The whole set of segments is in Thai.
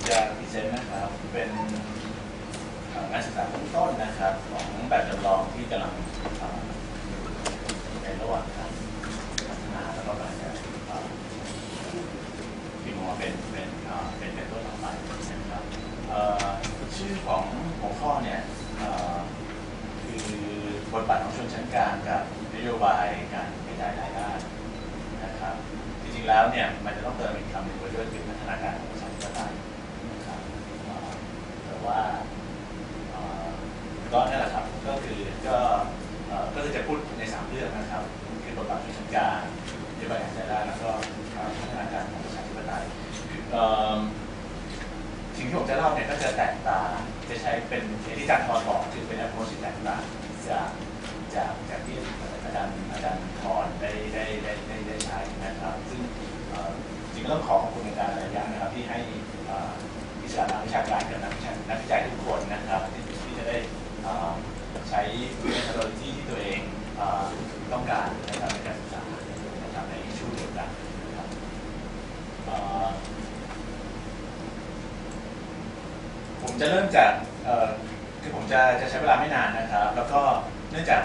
จะพรีเซนต์นะครับเป็นการศึกษาเบื้องต้นนะครับของแบบจำลองที่กำลังอยู่ในระหว่างการพัฒนาแล้วก็กำลังจะพิมพ์ออกมาเป็นตัวต่อไปนะครับชื่อของหัวข้อเนี่ยคือบทบาทของชนชั้นกลางกับนโยบายการกระจายรายได้นะครับจริงๆแล้วเนี่ยมันจะต้องเติมอีกคำหนึ่งไว้ด้วยคือพัฒนาการของประชาธิปไตยนะครับแต่ว่าก็นั่นแหละครับก็คือจะพูดใน3เรื่องนะครับคือบทบาทชนชั้นกลางนโยบายการกระจายรายได้แล้วก็พัฒนาการของประชาธิปไตยสิ่งที่ผมจะเล่าเนี่ยก็จะแตกต่างจะใช้เป็นที่อาจารย์ทอนบอกคือเป็น approach ที่แตกต่างจากที่อาจารย์ทอนได้ใช้นะครับซึ่งจริงๆต้องขอบคุณอาจารย์ระยะนะครับที่ให้วิชาการกับนักวิจัยทุกคนนะครับที่จะได้ใช้ methodology ที่ตัวเองต้องการนะครับในการศึกษานะครับในช่วงเดียวกันนะครับผมจะเริ่มจากคือผมจะใช้เวลาไม่นานนะครับแล้วก็เนื่องจาก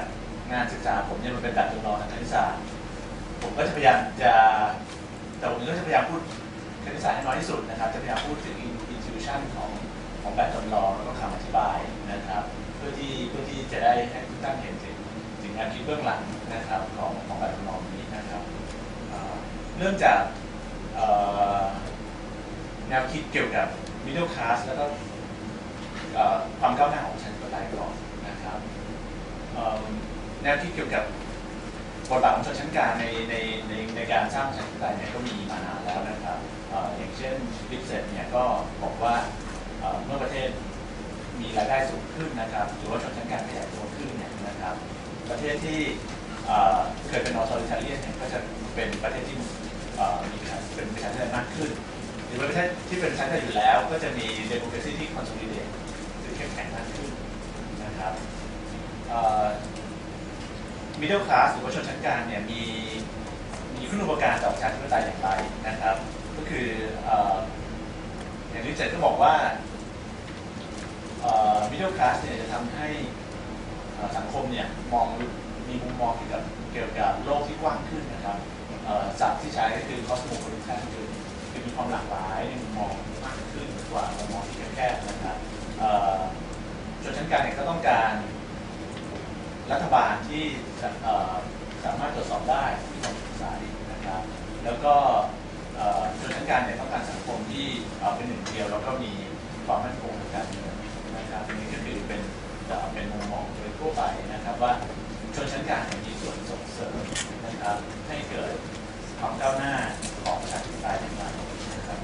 งานศึกษาผมเนี่ยมันเป็นแบบจำลองทางคณิตศาสตร์ผมก็จะพยายามผมก็จะพยายามพูดคณิตศาสตร์ให้น้อยที่สุดนะครับจะพยายามพูดถึง intuition ของแบบจำลองแล้วก็คำอธิบายนะครับเพื่อที่จะได้ให้ทุกท่านเห็นถึงงานคิดเบื้องหลังนะครับของแบบจำลองนี้นะครับเริ่มจากแนวคิดเกี่ยวกับ middle class แล้วก็ความก้าวหน้าของประชาธิปไตยก่อนนะครับแนวคิดเกี่ยวกับบทบาทของชนชั้นกลางในการสร้างประชาธิปไตยเนี่ยก็มีมานานแล้วนะครับอย่างเช่นลิปเซตเนี่ยก็บอกว่าเมื่อประเทศมีรายได้สูงขึ้นนะครับหรือว่าชนชั้นกลางขยายตัวขึ้นเนี่ยนะครับประเทศที่เคยเป็นออโตริทาเรียนเนี่ยก็จะเป็นประเทศที่มีเป็นประชาธิปไตยมากขึ้นหรือว่าประเทศที่เป็นประชาธิปไตยอยู่แล้วก็จะมีเดโมแครซีที่คอนโซลิเดตคือเข้มแข็งมากขึ้นนะครับmiddle class หรือว่าชนชั้นกลางเนี่ยมีคุณูปการต่อประชาธิปไตยอย่างไรนะครับก็คืออย่างที่เจตก็บอกว่าmiddle class เนี่ยจะทำให้สังคมเนี่ยมีมุมมองเกี่ยวกับโลกที่กว้างขึ้นนะครับศัพท์ที่ใช้ก็คือ cosmopolitan คือมีความหลากหลายในมุมมองมากขึ้นกว่ามุมมองที่แคบๆนะครับชนชั้นกลางเนี่ยก็ต้องการรัฐบาลที่สามารถตรวจสอบได้ที่ต้องศึกษาดีนะครับแล้วก็ชนชั้นกลางเนี่ยต้องการสังคมที่เป็นหนึ่งเดียวแล้วก็มีความมั่นคงทางการเมืองนะครับนี่ก็คือเป็นมุมมองโดยทั่วไปนะครับว่าชนชั้นกลางมีส่วนส่งเสริมนะครับให้เกิดความก้าวหน้าของประชาธิปไตยอย่างไรนะครับ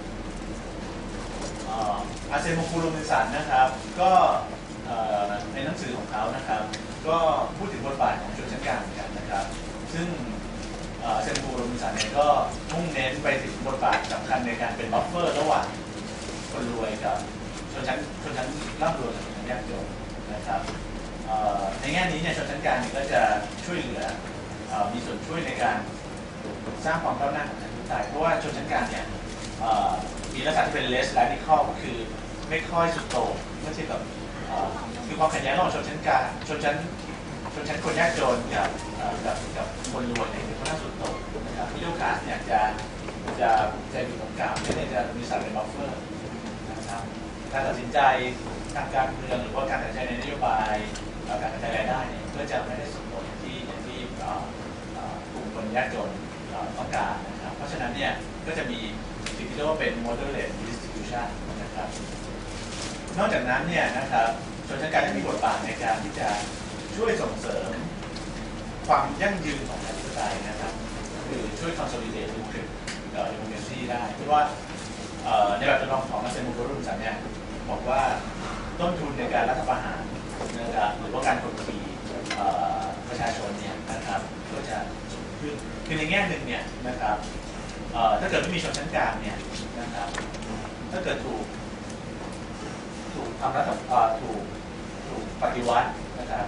อาเซโมคูโรมินสันนะครับก็ในหนังสือของเขานะครับก็พูดถึงบทบาทของชนชั้นกลางเหมือนกันนะครับซึ่งเซนบูโรมินสันเนี่ยก็มุ่งเน้นไปถึงบทบาทสำคัญในการเป็นบัฟเฟอร์ระหว่างคนรวยกับชนชั้นร่ำรวยกับชนชั้นยากจนนะครับในแง่นี้เนี่ยชนชั้นกลางก็จะช่วยเหลือมีส่วนช่วยในการสร้างความก้าวหน้าของประชาธิปไตยเพราะว่าชนชั้นกลางเนี่ยมีลักษณะที่เป็น less radical ก็คือไม่ค่อยสุดโต่งเมื่อเทียบกับคือความขัดแย้งระหว่างชนชั้นกลางชนชั้นคนยากจนกับคนรวยเนี่ยคือคนน่าสุดโต่งนะครับmiddle classเนี่ยจะอยู่ตรงกลางเนี่ยจะมีสัดเป็นบัฟเฟอร์นะครับการตัดสินใจทางการเมืองหรือว่าการตัดสินใจในนโยบายการกระจายรายได้เนี่ยก็จะไม่ได้ส่งผลที่กลุ่มคนยากจนต้องการนะครับเพราะฉะนั้นเนี่ยก็จะมีสิ่งที่เรียกว่าเป็น moderate distribution นะครับนอกจากนั้นเนี่ยนะครับชนชั้นกลางได้มีบทบาทในการที่จะช่วยส่งเสริมความยั่งยืนของประชาธิปไตยนะครับคือช่วย consolidate หรือ democracy ได้เพราะว่าในแบบจำลองของอาเซโมโกรุสันเนี่ยบอกว่าต้นทุนในการรัฐประหารนะครับหรือว่าการกดขี่ประชาชนเนี่ยนะครับก็จะสูงขึ้นคือในแง่หนึ่งเนี่ยนะครับถ้าเกิดไม่มีชนชั้นกลางเนี่ยนะครับถ้าเกิดถูกทำรัฐถูกปฏิวัตินะครับ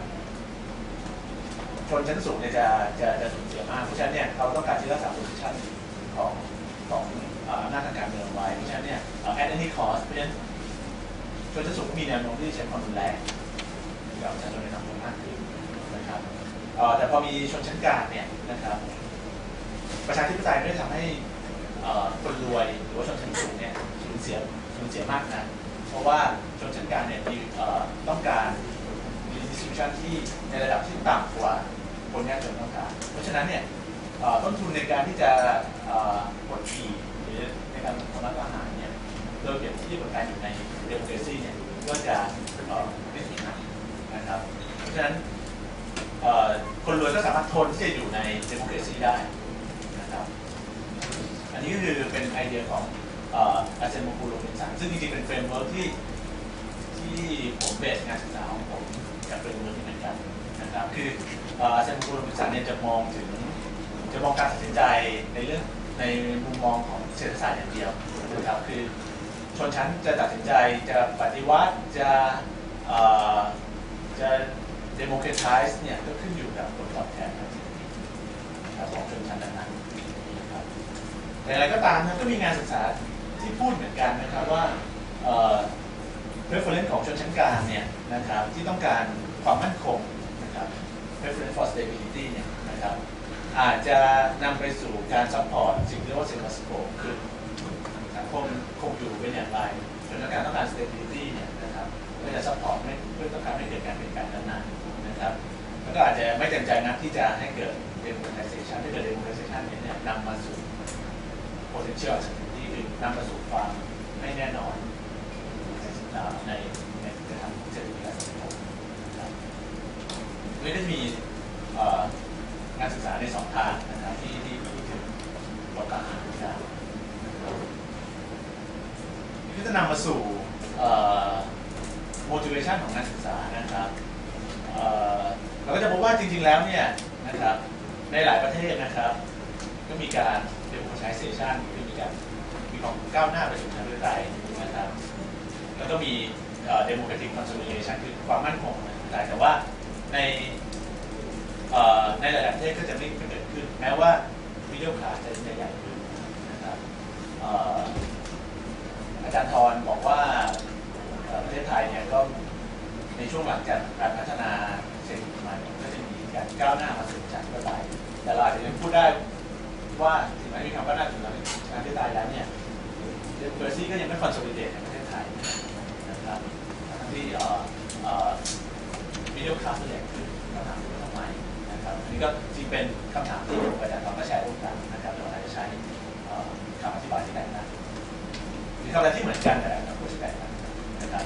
ชนชั้นสูงเนี่ยจะสูญเสียมากเพราะฉะนั้นเนี่ยเขาต้องการที่รักษาโพซิชั่นของอำนาจทางการเมืองไว้เพราะฉะนั้นเนี่ยat any มีคอสเพราะฉะนั้นชนชั้นสูงมีแนวโน้มที่จะใช้ความรุนแรงกับประชาชนในสังคมมากขึ้นนะครับแต่พอมีชนชั้นกลางเนี่ยนะครับประชาธิปไตยไม่ได้ทำให้คนรวยหรือว่าชนชั้นสูงเนี่ยสูญเสียมากนะเพราะว่าชนชั้นกลางเนี่ยต้องการ distribution ที่ในระดับที่ต่ำกว่าคนยากจนต้องการเพราะฉะนั้นเนี่ยต้นทุนในการที่จะกดขี่หรือในการทำรัฐประหารเนี่ยโดยเปรียบเทียบกับการอยู่ในเดโมคราซีเนี่ยก็จะไม่ถึงนะครับเพราะฉะนั้นคนรวยก็สามารถทนที่จะอยู่ในเดโมคราซีได้นะครับอันนี้ก็คือเป็นไอเดียของอาเซนโมกูโรบินสันซึ่งจริงๆเป็นเฟรมเวิร์กที่ผมเบสงานศึกษาของผมกับเฟรมเวิร์กนี้เหมือนกันนะครับคืออาเซนโมกูโรบินสันเนี่ยจะมองการตัดสินใจในมุมมองของเศรษฐศาสตร์อย่างเดียวนะครับคือชนชั้นจะตัดสินใจจะปฏิวัติจะเดโมแครไทซ์เนี่ยก็ขึ้นอยู่กับผลตอบแทนของชนชั้นนั้นๆนะครับแต่อะไรก็ตามนะก็มีงานศึกษาที่พูดเหมือนกันนะครับว่าpreference ของชนชั้นกลางเนี่ยนะครับที่ต้องการความมั่นคงนะครับ preference for stability เนี่ยนะครับอาจจะนำไปสู่การซัพพอร์ตสิ่งที่เรียกว่าเซมัสโกคือสังคมคงอยู่เป็นอย่างไรชนชั้นกลางต้องการ stability เนี่ยนะครับก็จะซัพพอร์ตเพื่อต้องการให้เกิดการเปลี่ยนแปลงนั้นๆนะครับแล้วก็อาจจะไม่เต็มใจนักที่จะให้เกิด democratization ถ้าเกิด democratization เนี่ยนำมาสู่ potential uncertainty คือนำมาสู่ความไม่แน่นอนในการทำของเศรษฐกิจและสังคมไม่ได้มีงานศึกษาในสองทางนะครับที่พูดถึงบทบาทของการนี่จะนำมาสู่motivation ของงานศึกษานะครับเราก็จะพบว่าจริงๆแล้วเนี่ยนะครับในหลายประเทศนะครับก็มีการ democratization มีความก้าวหน้าไปสู่ประชาธิปไตยนะครับแล้วก็มีdemocratic consolidation คือความมั่นคงแต่ว่าในหลายๆประเทศก็จะไม่เกิดขึ้นแม้ว่า middle class จะใหญ่ขึ้นนะครับอาจารย์ธรบอกว่าประเทศไทยเนี่ยก็ในช่วงหลังจากการพัฒนาเศรษฐกิจใหม่ก็จะมีการก้าวหน้ามาสู่ประชาธิปไตยแต่เราอาจจะยังพูดได้ว่าถึงแม้มีคำว่าหน้าถึงประชาธิปไตยแล้วเนี่ย democracy ก็ยังไม่ consolidate ในประเทศไทยนะครับทั้งที่middle class ใหญ่ขึ้นคำถามที่ว่าทำไมนะครับอันนี้ก็จริงเป็นคำถามที่อาจารย์ธรก็แชร์ร่วมกันนะครับเราอาจจะใช้คำอธิบายที่แตกต่างหรือคำอะไรที่เหมือนกันแต่พูดที่แตกต่างนะครับ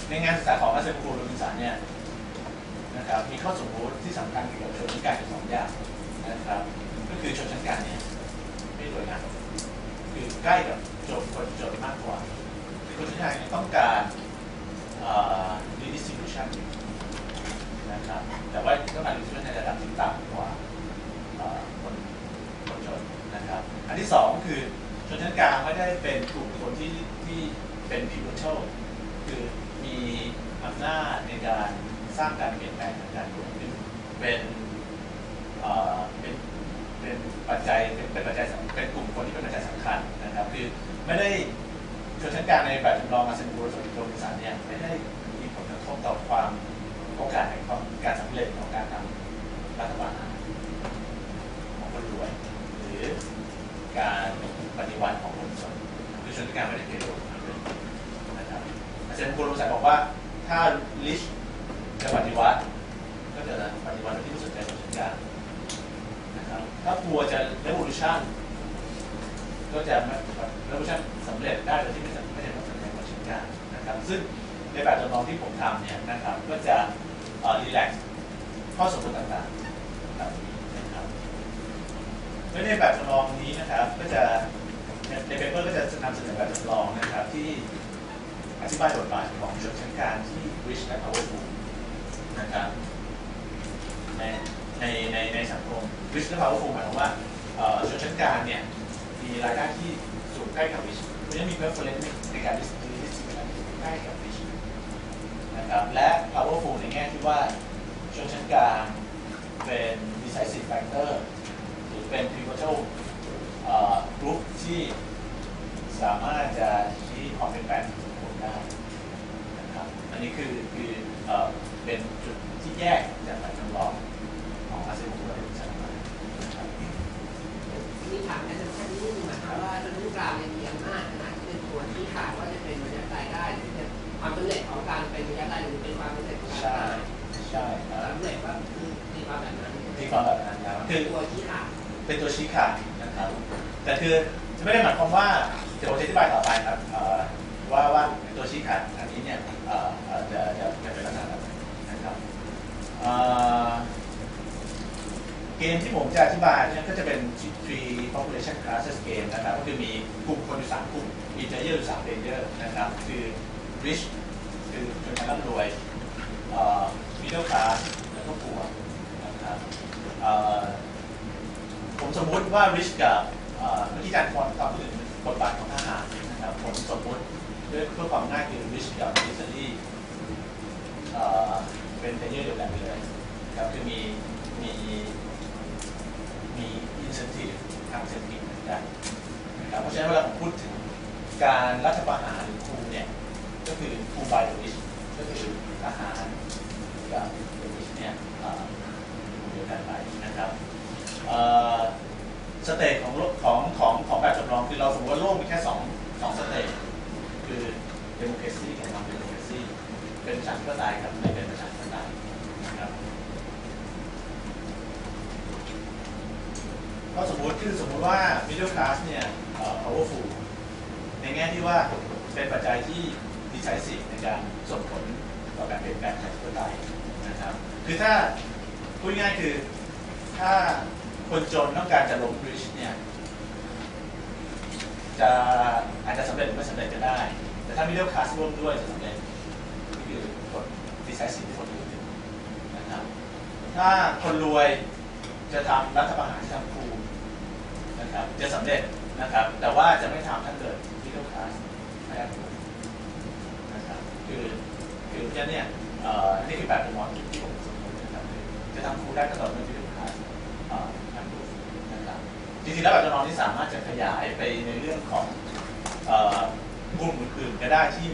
ในงานศึกษาของอาเซนโมกูโรบินสันเนี่ยนะครับมีข้อสมมติที่สำคัญเกี่ยวกับชนชั้นกลางอยู่สองอย่างนะครับก็คือชนชั้นกลางเนี่ยไม่รวยงานคือใกล้กับคนจนมากกว่าคนชั้นกลางต้องการ redistribution นะครับแต่ว่าต้องการ redistribution ในระดับที่ต่ำกว่าคนจนนะครับอันที่สองคือชนชั้นกลางไม่ได้เป็นกลุ่มคนที่เป็น pivotal คือมีอำนาจในการสร้างการเปลี่ยนแปลงทางการเมืองเป็นปัจจัยเป็นกลุ่มคนที่เป็นปัจจัยสำคัญนะครับคือไม่ได้ชนชั้นกลางในแบบจำลองอาเซนโมกูโรบินสันเนี่ยไม่ได้มีผลกระทบต่อความโอกาสในการสำเร็จของการทำรัฐประหารของคนรวยหรือการปฏิวัติของคนจนคือชนชั้นกลางไม่ได้เกี่ยวกับนะครับอาเซนโมกูโรบินสันบอกว่าถ้าลิชจะปฏิวัติก็จะปฏิวัติที่รู้สึกใจชนชั้นกลางนะครับถ้าพัวจะ revolution ก็จะ revolution สำเร็จได้โดยที่ไม่ต้องสนใจชนชั้นกลางนะครับซึ่งในแบบจำลองที่ผมทำเนี่ยนะครับก็จะrelax ข้อสมมติต่างๆแบบนี้นะครับและในแบบจำลองนี้นะครับก็จะในเปเปอร์ก็จะนำเสนอแบบจำลองนะครับที่อธิบายบทบาทของชนชั้นกลางที่ rich และ powerful นะครับในสังคม rich และ powerful หมายความว่าชนชั้นกลางเนี่ยมีรายได้ที่สูงใกล้กับ rich เพราะฉะนั้นมี preference ในการ distribution ใกล้กับ rich นะครับและ powerful ในแง่ที่ว่าชนชั้นกลางเป็น decisive factor หรือเป็น pivotal group ที่ สามารถจะชี้ความเป็นแปลงของคนได้นะครับอันนี้คือเป็นจุดที่แยกจากแบบจำลองของอาเซียนด้วยใช่ไหมครับ มีถามอาจารย์ท่านนี้หมายความว่าระดับกลางมีอำนาจขนาดที่เป็นตัวที่ขาดว่าจะเป็นระยะไกลได้หรือเป็นความสำเร็จของการเป็นระยะไกลหรือเป็นความสำเร็จของการ ใช่ครับ สำเร็จว่ามีความแบบนั้น มีความแบบนั้นครับคือ ตัวที่ขาด เป็นตัวชี้ขาดนะครับ แต่คือจะไม่ได้หมายความว่าเดี๋ยวผมจะอธิบายต่อไปครับว่าตัวชี้ขาดอันนี้เนี่ยจะเป็นลักษณะแบบไหนนะครับเกมที่ผมจะอธิบายเนี่ยก็จะเป็น three population classes game นะครับก็คือมีกลุ่มคนอยู่3กลุ่มมี player อยู่3 player นะครับคือ rich คือชนชั้นร่ำรวย middle class แล้วก็ poor นะครับผมสมมุติว่า rich กับเมื่อกี้การพูดถึงบทบาทของทหารนะครับผมสมมุติด้วยเพื่อความง่ายคือ rich กับ military เป็น player เดียวกันเลยครับคือมี incentive ทางเศรษฐกิจเหมือนกันนะครับเพราะฉะนั้นเวลาผมพูดถึงการรัฐประหารหรือคูเนี่ยก็คือคูบายเดวิชก็คือทหารกับเดวิชเนี่ยเดียวกันไปนะครับสเตจของแบบจำลองคือเราสมมติว่าโลกมีแค่2สเตจคือ democracy กับ non democracy เป็นประชาธิปไตยกับไม่เป็นประชาธิปไตยนะครับก็สมมติว่า middle class เนี่ยpowerful ในแง่ที่ว่าเป็นปัจจัยที่ decisive ในการส่งผลต่อการเปลี่ยนแปลงประชาธิปไตยนะครับคือถ้าพูดง่ายคือถ้าคนจนต้องการจะล้ม rich เนี่ยอาจจะสำเร็จหรือไม่สำเร็จก็ได้ แต่ถ้า middle class ร่วมด้วยจะสำเร็จนี่คือผล decisive ที่คนอื่นนะครับถ้าคนรวยจะทำรัฐประหารที่ทำคูนะครับจะสำเร็จนะครับแต่ว่าจะไม่ทำถ้าเกิด middle class ไม่ได้ผลนะครับคือเพราะฉะนั้นเนี่ยนี่คือแบบจำลองที่ผมสมมตินะครับจะทำคูได้ก็ต่อเมื่อ middle class ทำคูนะครับจริงๆแล้วแบบจำลองที่สามารถจะขยายไปในเรื่องของกลุ่มอื่นๆก็ได้ที่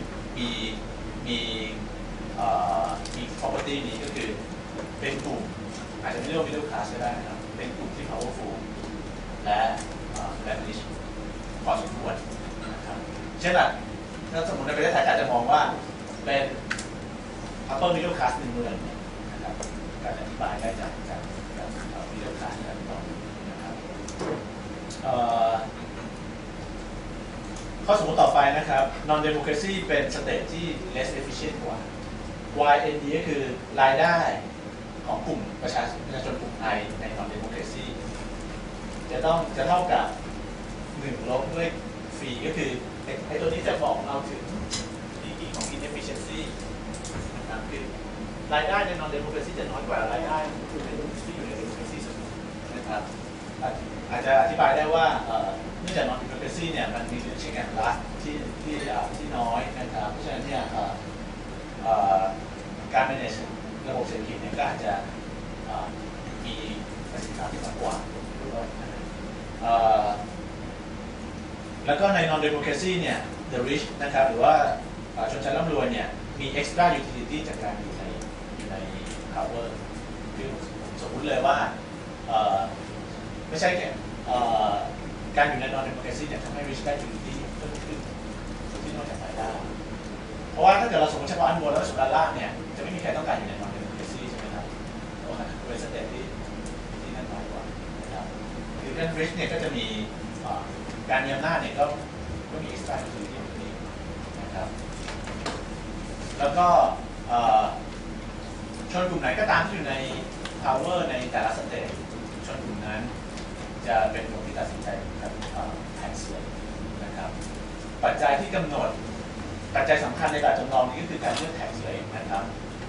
มี property นี้ก็คือเป็นกลุ่มอาจจะไม่เรียกว่า middle class ก็ได้นะครับเป็นกลุ่มที่ powerful และ rich พอสมควรนะครับเช่นแบบถ้าสมมติในประเทศไทยอาจจะมองว่าเป็น upper middle class ในเมืองนะครับการอธิบายได้จาก middle class แบบต่อนะครับข้อสมมติต่อไปนะครับ non democracy เป็นสเตทที่ less efficient กว่า YND ก็คือรายได้ของกลุ่มประชาชนกลุ่ม I ใน non democracy จะเท่ากับ1ลบด้วยฟรีก็คือไอ้ตัวนี้จะบอกเราถึงดีกรีของ inefficiency นะครับคือรายได้ใน non democracy จะน้อยกว่ารายได้ที่อยู่ใน democracy เสมอนะครับอาจจะอธิบายได้ว่าเนื่องจาก non democracy เนี่ยมันมีเชิงแอนลัสที่น้อยนะครับเพราะฉะนั้นเนี่ยการ manage ระบบเศรษฐกิจเนี่ยก็อาจจะมีประสิทธิภาพที่มากกว่าด้วยแล้วก็ใน non democracy เนี่ย the rich นะครับหรือว่าชนชั้นร่ำรวยเนี่ยมี extra utility จากการอยู่ใน power คือสมมุติเลยว่าไม่ใช่แค่การอยู่ใน non democracy เนี่ยทำให้ rich ได้ utility เพิ่มขึ้นที่นอกจากรายได้เพราะว่าถ้าเกิดเราสมมติเฉพาะอันบนแล้วส่วนด้านล่างเนี่ยจะไม่มีใครต้องการอยู่ใน non democracy ใช่ไหมครับเพราะว่าเป็นสเตทที่นั่นน้อยกว่านะครับคือเรื่อง rich เนี่ยก็จะมีการมีอำนาจเนี่ยก็มี extra utility ตรงนี้นะครับแล้วก็ชนกลุ่มไหนก็ตามที่อยู่ใน power ในแต่ละสเตจชนกลุ่มนั้นจะเป็นคนที่ตัดสินใจกับ tax rate นะครับปัจจัยที่กำหนดปัจจัยสำคัญในแบบจำลองนี้ก็คือการเลือก tax rate นะครับ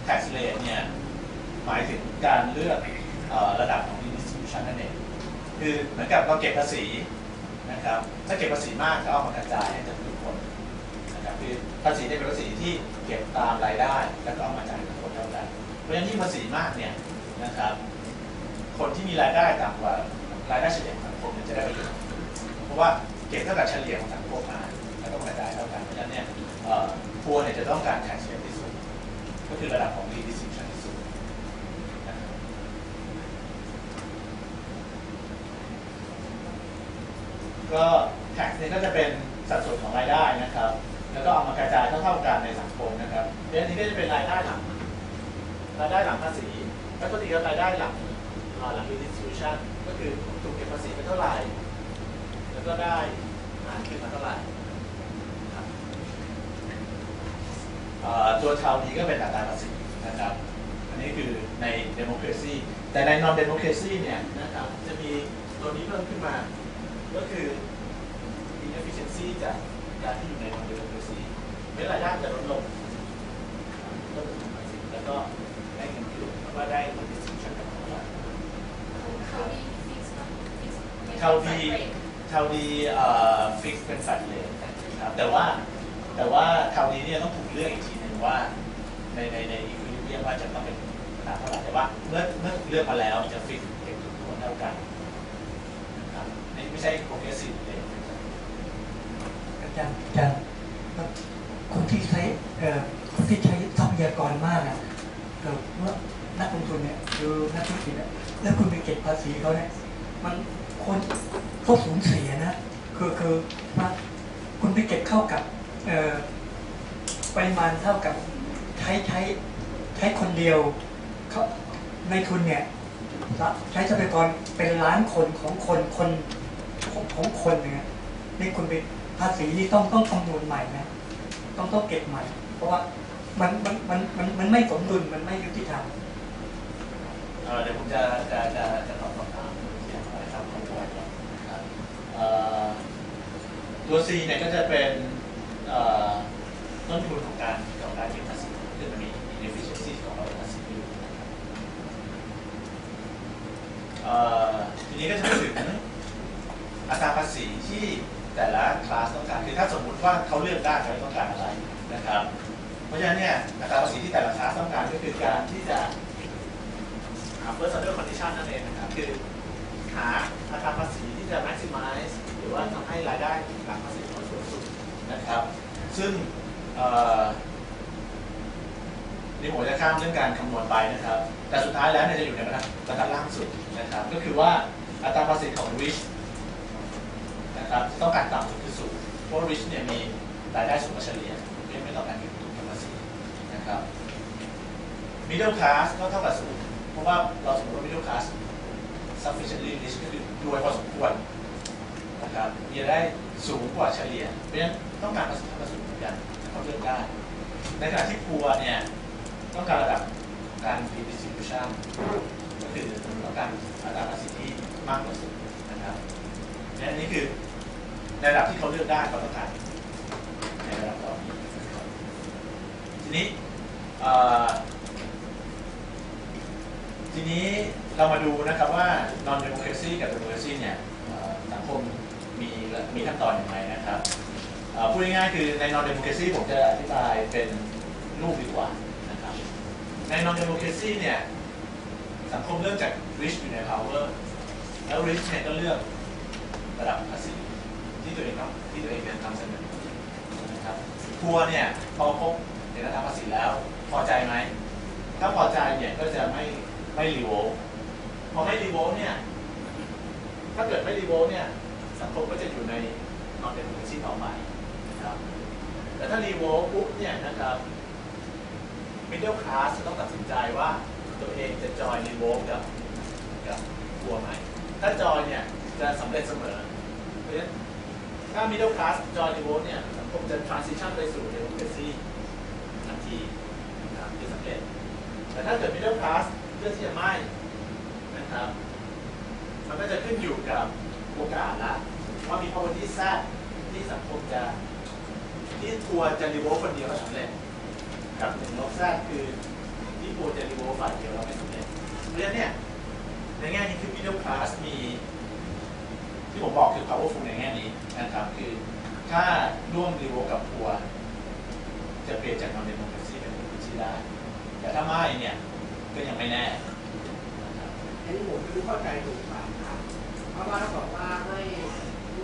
tax rate เนี่ยหมายถึงการเลือกระดับของ distribution นั่นเองคือเหมือนกับเราเก็บภาษีนะครับถ้าเก็บภาษีมากก็เอามากระจายให้กับทุกคนนะครับคือภาษีเป็นภาษีที่เก็บตามรายได้แล้วก็เอามาจ่ายให้ทุกคนเท่ากันเพราะฉะนั้นยิ่งภาษีมากเนี่ยนะครับคนที่มีรายได้ต่ำกว่ารายได้เฉลี่ยของสังคมจะได้ประโยชน์เพราะว่า เกณฑ์เท่ากับเฉลี่ยของสังคมมาแล้วต้องกระจายเท่ากันเพราะฉะนั้นเนี่ยพัวเนี่ยจะต้องการ tax rate ที่สุดก็คือระดับของ redistribution ที่สุดนะครับก็ tax เนี่ยก็จะเป็นสัดส่วนของรายได้นะครับแล้วก็เอามากระจายเท่าๆกันในสังคมนะครับเรื่องนี้ก็จะเป็นรายได้หลังภาษีแล้วก็ทีก็รายได้หลังredistribution ก็คือถูกเก็บภาษีไปเท่าไหร่แล้วก็ได้หารขึ้นมาเท่าไหร่ครับตัวเทานี้ก็เป็นอัตราภาษีนะครับอันนี้คือใน democracy แต่ใน non democracy เนี่ยนะครับจะมีตัวนี้เพิ่มขึ้นมาก็คือ inefficiency จากการที่อยู่ใน non democracy เมื่อรายได้จะลดลงก็ถูกภาษีแล้วก็ได้เงินคืนเพราะว่าได้ redistribution กลับมาเท่าไหร่เท่าที่ฟิกเป็นสัดเลยครับแต่ว่าเท่านี้เนี่ยต้องถูกเลือกอีกทีหนึ่งว่าในอีกวิธีเรียกว่าจะต้องเป็นขนาดเท่าไหร่แต่ว่าเมื่อเลือกมาแล้วจะฟิกเก็บทุกคนเท่ากันนะครับไม่ใช่โปรเกรสซีฟเลยอาจารย์คนที่ใช้ทรัพยากรมากนะเมื่อนักลงทุนเนี่ยคือนักธุรกิจเนี่ยแล้วคุณไปเก็บภาษีเขาเนี่ยมันคนเขาสูญเสียนะคือว่าคุณไปเก็บเข้ากับปริมาณเท่ากับใช้คนเดียวเขาในทุนเนี่ยใช้ทรัพยากรเป็นล้านคนของคนเนี่ยนี่คุณไปภาษีนี่ต้องคำนวณใหม่นะต้องเก็บใหม่เพราะว่ามันไม่สมดุลมันไม่ยุติธรรมเดี๋ยวผมจะตอบคำถามนะครับของตัวนะครับตัว C เนี่ยก็จะเป็นต้นทุนของการเก็บภาษีคือมันมี inefficiency ของเราภาษีอยู่ทีนี้ก็จะพูดถึงอัตราภาษีที่แต่ละคลาสต้องการคือถ้าสมมุติว่าเขาเลือกได้เขาต้องการอะไรนะครับเพราะฉะนั้นเนี่ยอัตราภาษีที่แต่ละคลาสต้องการก็คือการที่จะfirst order condition นั่นเองนะครับคือหาอัตราภาษีที่จะ maximize หรือว่าทำให้รายได้หลังภาษีของสูงสุดนะครับซึ่งนี่ผมจะข้ามเรื่องการคำนวณไปนะครับแต่สุดท้ายแล้วเนี่ยจะอยู่ในระดับล่างสุดนะครับก็คือว่าอัตราภาษีของ rich นะครับต้องการต่ำสุดที่สุดเพราะ rich เนี่ยมีรายได้สูงกว่าเฉลี่ยไม่ต้องการเก็บภาษีนะครับ middle class ก็เท่ากับศูนย์เพราะว่าเราสมมติว่า middle class sufficiently rich ก็คือรวยพอสมควรนะครับมีรายได้สูงกว่าเฉลี่ยเพราะฉะนั้นต้องการภาษีเท่ากับศูนย์เหมือนกันเขาเลือกได้ในขณะที่ poor เนี่ยต้องการระดับการ redistribution ก็คือต้องการอัตราภาษีที่มากกว่าศูนย์นะครับและอันนี้คือในระดับที่เขาเลือกได้เขาต้องการในระดับเหล่านี้ทีนี้เรามาดูนะครับว่า non democracy กับ democracy เนี่ยสังคมมีขั้นตอนอย่างไรนะครับพูดง่ายๆคือใน non democracy ผมจะอธิบายเป็นรูปดีกว่านะครับใน non democracy เนี่ยสังคมเริ่มจาก rich อยู่ใน power แล้ว rich เนี่ยก็เลือกระดับภาษีที่ตัวเองเป็นทำเสนอนะครับทัวร์เนี่ยพอพบในระดับภาษีแล้วพอใจไหมถ้าพอใจเนี่ยก็จะไม่รีโวลต์พอไม่รีโวลต์เนี่ยถ้าเกิดไม่รีโวลต์เนี่ยสังคมก็จะอยู่ใน non democracy ต่อไปนะครับแต่ถ้ารีโวลต์ปุ๊บเนี่ยนะครับ middle class จะต้องตัดสินใจว่าตัวเองจะจอยรีโวลต์กับทัวร์ไหมถ้าจอยเนี่ยจะสำเร็จเสมอเพราะฉะนั้นถ้า middle class จอยรีโวลต์เนี่ยสังคมจะ transition ไปสู่ democracy ทันทีนะครับที่สำเร็จแต่ถ้าเกิด middle class เลือกที่จะไม่นะครับมันก็จะขึ้นอยู่กับโอกาสละว่ามี probability แทรกที่สังคมที่ทัวร์จะรีโวลต์คนเดียวแล้วสำเร็จกับ1 ลบแทรกคือที่ทัวร์จะรีโวลต์ฝ่ายเดียวแล้วไม่สำเร็จเพราะฉะนั้นเนี่ยในแง่นี้คือ middle class มีที่ผมบอกคือ powerful ในแง่นี้นะครับคือถ้าร่วมรีโวลต์กับทัวร์จะเปลี่ยนจาก non democracy เป็น democracy ได้แต่ถ้าไม่เนี่ยก็ยังไม่แน่อันนี้ผมไม่รู้เข้าใจถูกป่ะครับเพราะว่าเราบอกว่าไม่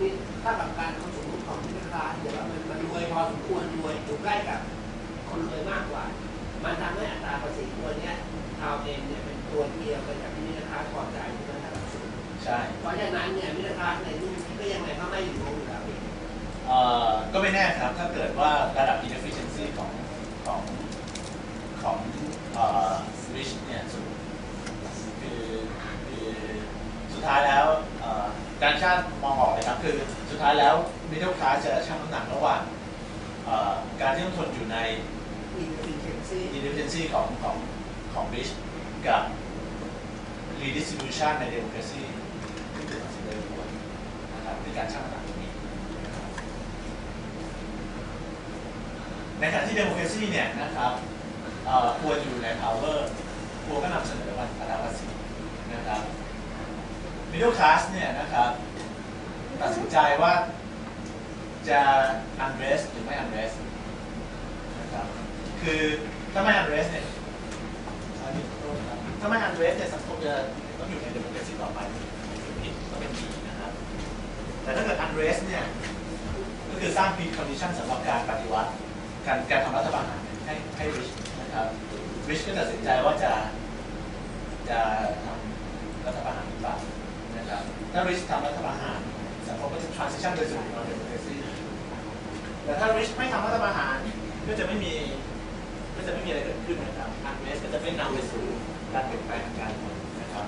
นี้ถ้ากับการสมมติของมิตรคลาสเดี๋ยวว่ามันรวยพอสมควรรวยอยู่ใกล้กับคนรวยมากกว่ามันทำให้อัตราภาษีตัวเนี้ยเอาเองเนี่ยเป็นตัวเดียวกันกับที่มิตรคลาสพอใจในระดับสูงใช่เพราะฉะนั้นเนี่ยมิตรคลาสในรุ่นนี้ก็ยังไงก็ไม่อยู่ลงอยู่แล้วก็ไม่แน่ครับถ้าเกิดว่าระดับ inefficiency ของrich เนี่ยสูงคือสุดท้ายแล้วการชาติมองออกเลยครับคือสุดท้ายแล้ว middle class จะชั่งน้ำหนักระหว่างการที่ต้องทนอยู่ใน inefficiency ของ rich กับ redistribution ใน democracy ที่เป็นสิ่งที่ควรนะครับในการชั่งน้ำหนักตรงนี้ในขณะที่ democracy เนี่ยนะครับควรอยู่ใน power ควรก็นำเสนอวันอัตราภาษีนะครับ middle class เนี่ยนะครับตัดสินใจว่าจะ unrest หรือไม่ unrest นะครับคือถ้าไม่ unrest เนี่ยถ้าไม่ unrest เนี่ยสังคมจะต้องอยู่ใน democracy ต่อไปต้องเป็นดีนะครับแต่ถ้าเกิด unrest เนี่ยก็คือสร้าง precondition สำหรับการปฏิวัติการทำรัฐประหารให้ rich นะครับ rich ก็ตัดสินใจว่าจะทำรัฐประหารหรือเปล่านะครับถ้า rich ทำรัฐประหารสังคมก็จะ transition ไปสู่ democracy แต่ถ้า rich ไม่ทำรัฐประหารก็จะไม่มีอะไรเกิดขึ้นนะครับ unrest ก็จะไม่นำไปสู่การเปลี่ยนแปลงทางการเมืองนะครับ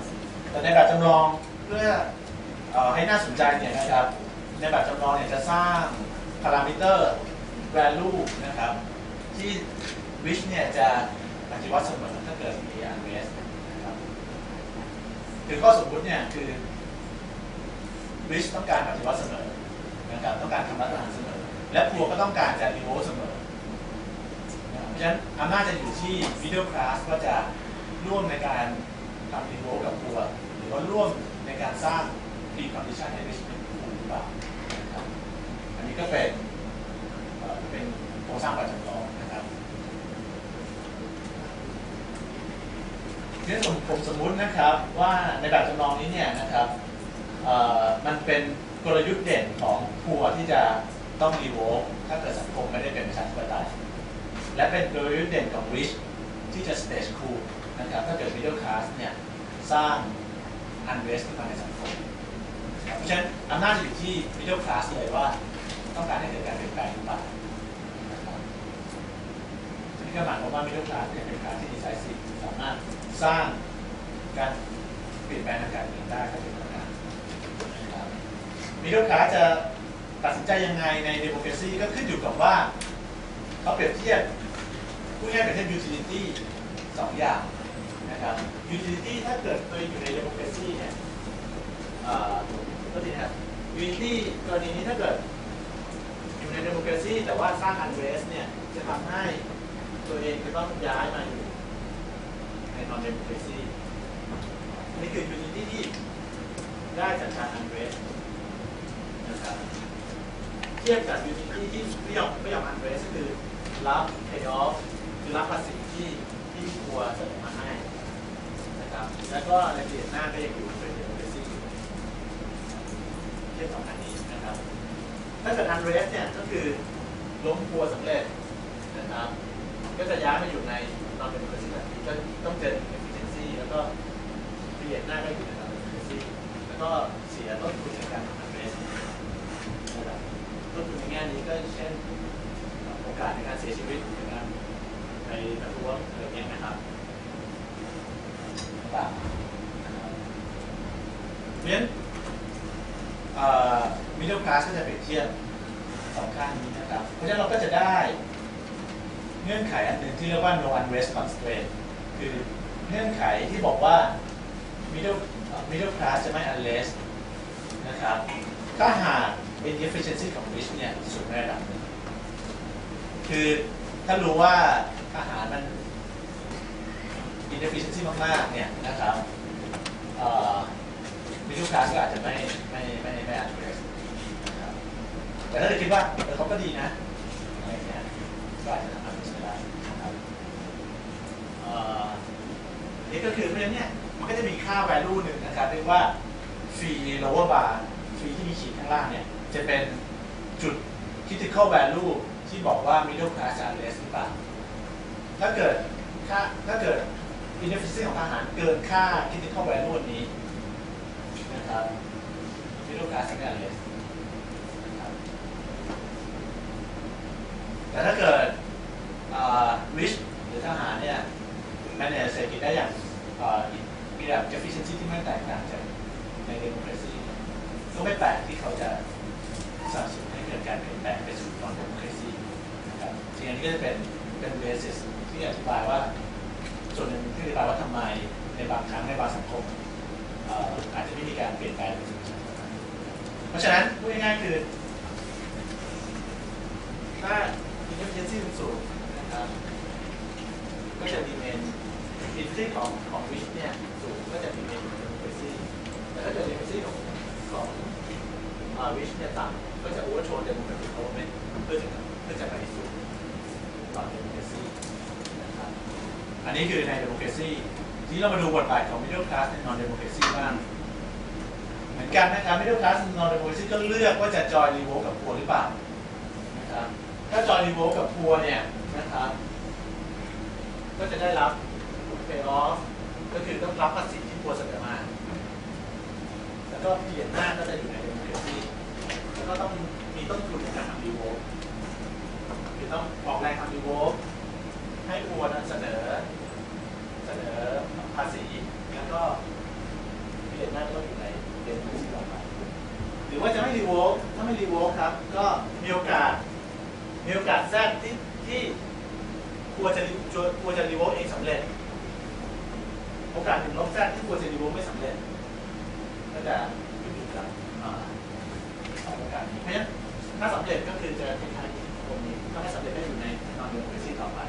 แต่ในแบบจำลองเพื่อให้น่าสนใจเนี่ยนะครับในแบบจำลองเนี่ยจะสร้าง parameter value นะครับที่ rich เนี่ยจะปฏิวัติเสมอถ้าเกิดมี unrest นะครับคือข้อสมมุติเนี่ยคือ rich ต้องการปฏิวัติเสมอนะครับต้องการทำรัฐประหารเสมอและพวกก็ต้องการจะ revolt เสมอเพราะฉะนั้นอำนาจจะอยู่ที่ middle class ว่าจะร่วมในการทำ revolt กับพวกหรือว่าร่วมในการสร้าง precondition ให้ rich เป็นผู้หรือเปล่านะครับอันนี้ก็เป็นโครงสร้างแบบจำลองนะครับนี่ผมสมมุตินะครับว่าในแบบจำลองนี้เนี่ยนะครับมันเป็นกลยุทธ์เด่นของพัวที่จะต้องรีโวลต์ถ้าเกิดสังคมไม่ได้เป็นประชาธิปไตยและเป็นกลยุทธ์เด่นของ rich ที่จะ stage coup นะครับถ้าเกิด middle class เนี่ยสร้าง unrest ขึ้นมาในสังคมเพราะฉะนั้นอำนาจจะอยู่ที่ middle class เลยว่าต้องการให้เกิดการเปลี่ยนแปลงหรือเปล่านี่ก็หมายความว่า middle class เนี่ยเป็น class ที่ decisive สามารถสร้างการเปลี่ยนแปลงทางการเมืองได้ถ้าเป็นประการmiddle class จะตัดสินใจยังไงใน democracy ก็ขึ้นอยู่กับว่าเขาเปรียบเทียบผู้ง่ายเปรียบเทียบ utility 2 อย่างนะครับ utility ถ้าเกิดตัวอยู่ใน democracy เนี่ยก็ดีนะครับ utility กรณีนี้ถ้าเกิดอยู่ใน democracy แต่ว่าสร้าง unrest เนี่ยจะทำให้ตัวเองจะต้องย้ายมาอยู่ใน non democracy นี่คือ utility ที่ได้จากการ unrest นะครับเทียบกับ utility ที่ไม่ยอม unrest ก็คือรับ payoff คือรับภาษีที่ครัวเสนอมาให้นะครับแล้วก็ในปีหน้าก็ยังอยู่ใน democracy เทียบ2 อันนี้นะครับถ้าเกิด unrest เนี่ยก็คือล้มครัวสำเร็จนะครับก็จะย้ายมาอยู่ใน non democracy แบบนี้ก็ต้องเจอ efficiency แล้วก็ปีหน้าก็อยู่ใน non democracy แล้วก็เสียต้นทุนในการทำ unrest นะครับต้นทุนในแง่นี้ก็เช่นโอกาสในการเสียชีวิตนะครับในประท้วงอะไรอย่างเงี้ยนะครับเพราะฉะนั้น middle class ก็จะเปรียบเทียบ2 ข้างนี้นะครับเพราะฉะนั้นเราก็จะได้เงื่อนไขอันหนึ่งที่เรียกว่า no unrest constraint คือเงื่อนไขที่บอกว่า middle class จะไม่ unrest นะครับถ้าหาก efficiency ของ rich เนี่ยสูงในระดับหนึ่งคือถ้ารู้ว่าอาหารมัน inefficiency มากๆเนี่ยนะครับmiddle class ก็อาจจะไม่ unrest นะครับแต่ถ้าจะคิดว่าเขาก็ดีนะอะไรเงี้ยก็อาจจะทำให้ไม่ได้นะครับนี่ก็คือเพราะฉะนั้นเนี่ยมันก็จะมีค่า value หนึ่งนะครับเรียกว่า fee lower bar fee ที่มีขีดข้างล่างเนี่ย จะเป็นจุด critical value ที่บอกว่า middle class are less หรือเปล่าถ้าเกิด inefficiency ของทหารเกินค่า critical value นี้นะครับ middle class are less นะครับแต่ถ้าเกิดrich หรือทหารเนี่ย manage เศรษฐกิจได้อย่างมีระดับ efficiency ที่ไม่แตกต่างจากใน democracy ก็ไม่แปลกที่เขาจะสนับสนุนให้เกิดการเปลี่ยนแปลงไปสู่ non democracy นะครับทีนี้ก็จะเป็น basis ที่อธิบายว่าส่วนหนึ่งที่อธิบายว่าทำไมในบางครั้งในบางสังคมอาจจะไม่มีการเปลี่ยนแปลงไปสู่สังคมนั้นเพราะฉะนั้นพูดง่ายๆคือถ้า efficiency สูงนะครับก็จะ demand efficiency ของ rich เนี่ยสูงก็จะ demand democracy แต่ถ้าเกิด democracy ของrich เนี่ยต่ำก็จะ overthrow democratic government เพื่อจะไปสู่ non democracy นะครับอันนี้คือใน democracy ทีนี้เรามาดูบทบาทของ middle class ใน non democracy บ้างเหมือนกันนะครับ middle class ใน non democracy ก็เลือกว่าจะ join revolt กับ poor หรือเปล่านะครับถ้า join revolt กับ poor เนี่ยนะครับก็จะได้รับ pay off ก็คือต้องรับภาษีที่ poor เสนอมาแล้วก็เปลี่ยนหน้าก็จะอยู่ใน democracy แล้วก็ต้องมีต้นทุนในการทำ revolt คือต้องออกแรงทำ revolt ให้poorนั้นเสนอภาษีแล้วก็เปลี่ยนหน้าก็อยู่ใน democracy ต่อไปหรือว่าจะไม่ revolt ถ้าไม่ revolt ครับก็มีโอกาสแทรกที่ควรจะรีโวลต์เองสำเร็จโอกาส1 ลบ z ที่ควรจะรีโวลต์ไม่สำเร็จก็จะอยู่กับสองโอกาสนี้เพราะฉะนั้นถ้าสำเร็จก็คือจะคล้ายๆตรงนี้ถ้าไม่สำเร็จก็อยู่ในนอนเดโมคราซีต่อไป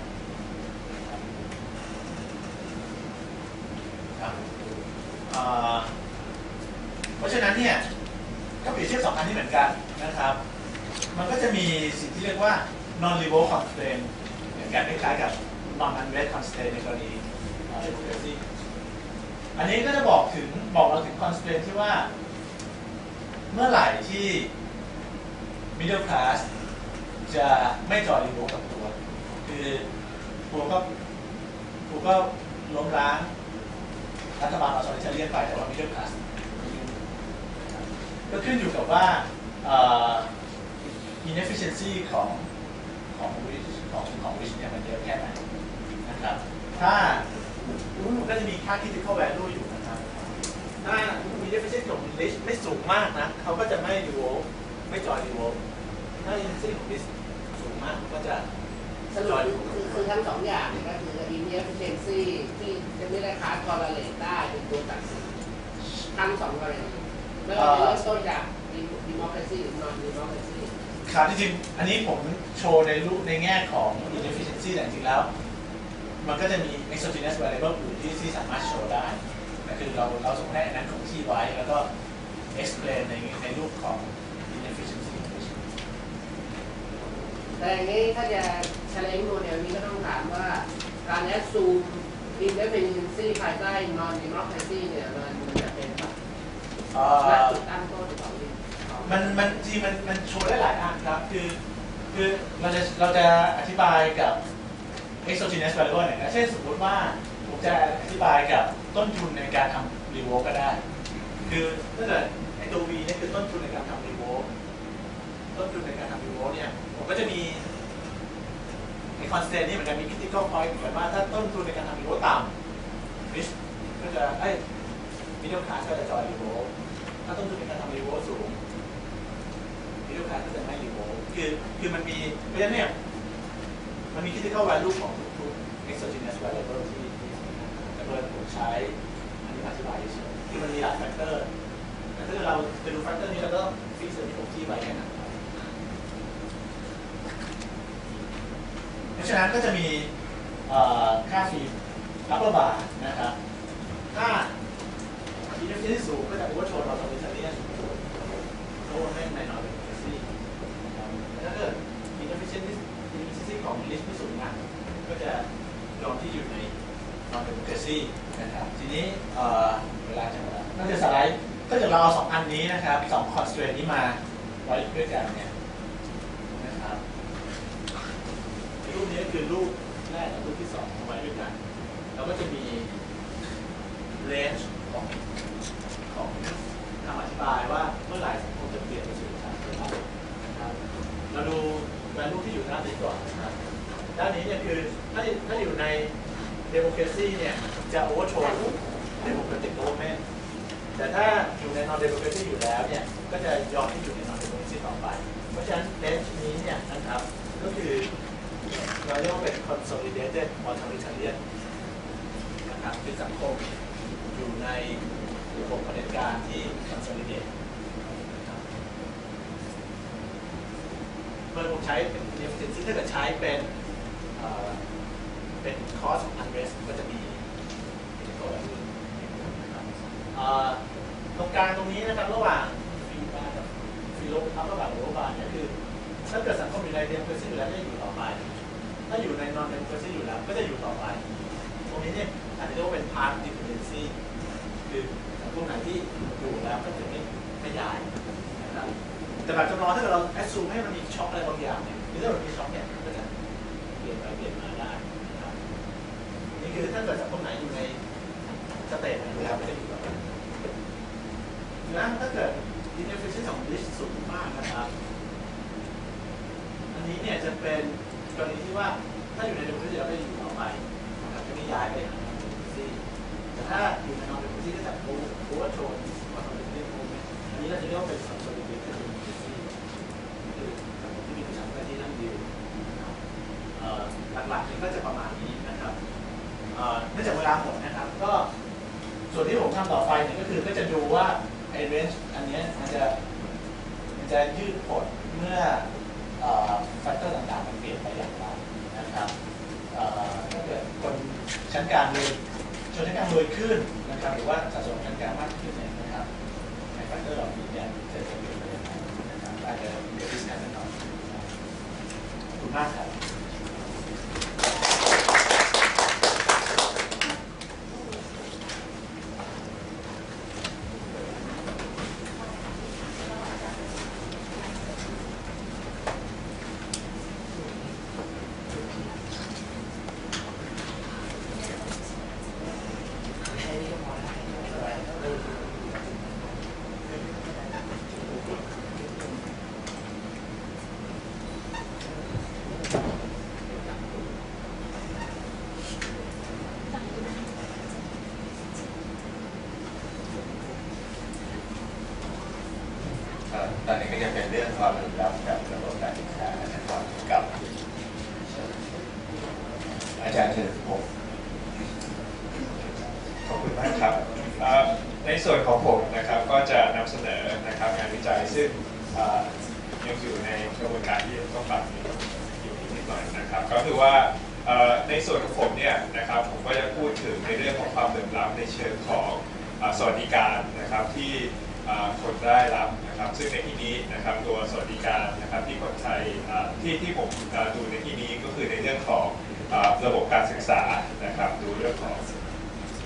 ครับเพราะฉะนั้นเนี่ยก็เปรียบเทียบ2 อันนี้เหมือนกันนะครับมันก็จะมีสิ่งที่เรียกว่า non revolt constraint เหมือนกันคล้ายๆกับ non unrest constraint ในกรณี democracy อันนี้ก็จะบอกเราถึง constraint ที่ว่าเมื่อไหร่ที่ middle class จะไม่จอย revolt กับตัวคือตัวก็ล้มล้างรัฐบาลออโตริเทเรียนไปแต่ว่า middle class ก็ขึ้นอยู่กับว่า inefficiency ของrich เนี่ยมันเยอะแค่ไหนนะครับถ้าก็จะมีค่า critical value อยู่นะครับถ้า inefficiency ของ rich ไม่สูงมากนะเขาก็จะไม่ revolt ไม่ join revolt ถ้า inefficiency ของ rich สูงมากก็จะสรุปคือทั้ง2 อย่างก็คือ inefficiency ที่จะไม่ได้ค่า correlate ได้เป็นตัวตัดสินทั้ง2 กรณีไม่ว่าจะเริ่มต้นจาก democracy หรือ non democracyครับจริงๆอันนี้ผมโชว์ในแง่ของ inefficiency แต่จริงๆแล้วมันก็จะมี exogenous variable อื่นที่สามารถโชว์ได้ก็คือเราสมมติให้อันนั้นคงที่ไว้แล้วก็ explain ในรูปของ inefficiency แต่อย่างนี้ถ้าจะ challenge โมเดลนี้ก็ต้องถามว่าการ assume inefficiency ภายใต้ non democracy เนี่ยมันจะเป็นแบบจุดตั้งต้นของมันจริงมันโชว์ได้หลายอันครับคือเราจะอธิบายกับ exogenous variable เนี่ยเช่นสมมติว่าผมจะอธิบายกับต้นทุนในการทำ revolt ก็ได้คือถ้าเกิดไอตัว v นี่คือต้นทุนในการทำ revolt ต้นทุนในการทำ revolt เนี่ยผมก็จะมีใน constraint นี้เหมือนกันมี critical point เหมือนกันว่าถ้าต้นทุนในการทำ revolt ต่ำ rich ก็จะmiddle class ก็จะ join revolt ถ้าต้นทุนในการทำ revolt สูงmiddle class ก็จะไม่ revolt คือมันมีเพราะฉะนั้นเนี่ยมันมี critical value ของทุก exogenous variable ที่แต่โดยผมใช้อันนี้อธิบายเฉยๆคือมันมีหลายแฟกเตอร์แต่ถ้าเราไปดูแฟกเตอร์นี้เราก็ฟิกซ์ที่ผมที่ไว้แค่นั้นเพราะฉะนั้นก็จะมีค่าฟีรับระบาดนะครับถ้า inefficiency สูงก็จะ overthrow เราตรงนี้จะเรียกโน้ตแม่งใน non democracy ถ้าเกิด inefficiency ของ rich ไม่สูงมากก็จะยอมที่อยู่ใน non democracy นะครับทีนี้เวลาจะก็จะสไลด์ก็จะเราเอา2 อันนี้นะครับ2 constraint นี้มา ไว้ด้วยกันเนี่ยนะครับรูปนี้คือรูปแรกกับรูปที่2เอาไว้ด้วยกันแล้วก็จะมีเรนจ์ของคำอธิบายว่าเมื่อไหร่สังคมจะเปลี่ยนไปสู่ประชาธิปไตยนะครับเราดูแวลูที่อยู่ด้านนี้ก่อนนะครับด้านนี้เนี่ยคือถ้าอยู่ใน democracy เนี่ยจะ overthrow democratic government แต่ถ้าอยู่ใน non democracy อยู่แล้วเนี่ยก็จะยอมที่อยู่ใน non democracy ต่อไปเพราะฉะนั้นเลนจ์นี้เนี่ยนะครับก็คือเราเรียกว่าเป็น consolidated authoritarian นะครับคือสังคมอยู่ในระบบเผด็จการที่ consolidate นะครับเมื่อผมใช้เป็น democracy ถ้าเกิดใช้เป็นcause of unrest ก็จะมีตัวแบบนี้นะครับตรงกลางตรงนี้นะครับระหว่างฟีบาร์กับฟีโลครับระหว่างโลบาร์เนี่ยคือถ้าเกิดสังคมอยู่ใน democracy อยู่แล้วก็จะอยู่ต่อไปถ้าอยู่ใน non democracy อยู่แล้วก็จะอยู่ต่อไปตรงนี้เนี่ยอาจจะเรียกว่าเป็น path dependency คือสังคมไหนที่อยู่แล้วก็จะไม่ขยายนะครับแต่แบบจำลองถ้าเกิดเรา assume ให้มันมีช็อคอะไรบางอย่างเนี่ยคือถ้ามันมีช็อคเนี่ยก็จะเปลี่ยนไปเปลี่ยนมาได้นะครับนี่คือถ้าเกิดสังคมไหนอยู่ในสเตจไหนอยู่แล้วก็จะอยู่ต่อไปนะถ้าเกิด inefficiency ของ dish สูงมากนะครับอันนี้เนี่ยจะเป็นกรณีที่ว่าถ้าอยู่ใน democracy เราก็จะอยู่ต่อไปนะครับจะไม่ย้ายไปหา democracy แต่ถ้าอยู่ใน non democracy ก็จะ overthrow อันนี้เราจะเรียกว่าเป็น consolidated democracy คือสังคมที่มีประชาธิปไตยที่ยั่งยืนหลักๆนี่ก็จะประมาณนี้นะครับเนื่องจากเวลาหมดนะครับก็ส่วนที่ผมทำต่อไปเนี่ยก็คือก็จะดูว่าไอ้ range อันนี้มันจะยืดผลเมื่อแฟกเตอร์ต่างๆมันเปลี่ยนไปอย่างไรนะครับถ้าเกิดคนชั้นกลางเลยชนชั้นกลางรวยขึ้นนะครับหรือว่าสัดส่วนชั้นกลางมากขึ้นเนี่ยนะครับไอ้แฟกเตอร์เหล่านี้เนี่ยจะเปลี่ยนไปอย่างไรนะครับอาจจะเดี๋ยวดิสคัสกันต่อขอบคุณมากครับตอนนี้ก็จะเป็นเรื่องความเหลื่อมล้ำกับระบบการศึกษานะครับกับอาจารย์เฉลิมพงศ์ขอบคุณมากครับในส่วนของผมนะครับก็จะนำเสนอนะครับงานวิจัยซึ่งยังอยู่ในกระบวนการที่ต้องปรับอยู่นิดหน่อยนะครับก็คือว่าในส่วนของผมเนี่ยนะครับผมก็จะพูดถึงในเรื่องของความเหลื่อมล้ำในเชิงของสวัสดิการนะครับที่คนได้รับนะครับซึ่งในที่นี้นะครับตัวสวัสดิการนะครับที่คนไทยที่ผมดูในที่นี้ก็คือในเรื่องของระบบการศึกษานะครับดูเรื่องของ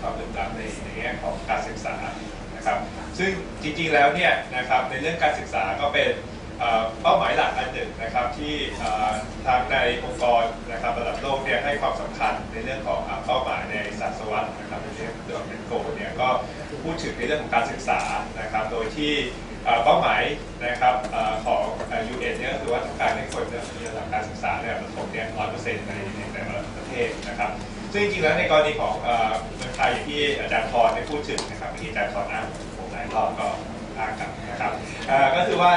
ความเหลื่อมล้ำในแง่ของการศึกษานะครับซึ่งจริงๆแล้วเนี่ยนะครับในเรื่องการศึกษาก็เป็นเป้าหมายหลักอันหนึ่งนะครับที่ทางในองค์กรนะครับระดับโลกเนี่ยให้ความสำคัญในเรื่องของเป้าหมายในศตวรรษนะครับในเรื่องของเป็นโกเนี่ยก็พูดถึงในเรื่องของการศึกษานะครับโดยที่เป้าหมายนะครับของ UN เนี่ยก็คือว่าต้องการให้คนมีระดับการศึกษาเนี่ยประถมเนี่ย 100% ในแต่ละประเทศนะครับซึ่งจริงๆแล้วในกรณีของเมืองไทยอย่างที่อาจารย์พรได้พูดถึงนะครับที่อาจารย์พรอ้างผมหลายรอบก็อ้างกันนะครับก็คือว่า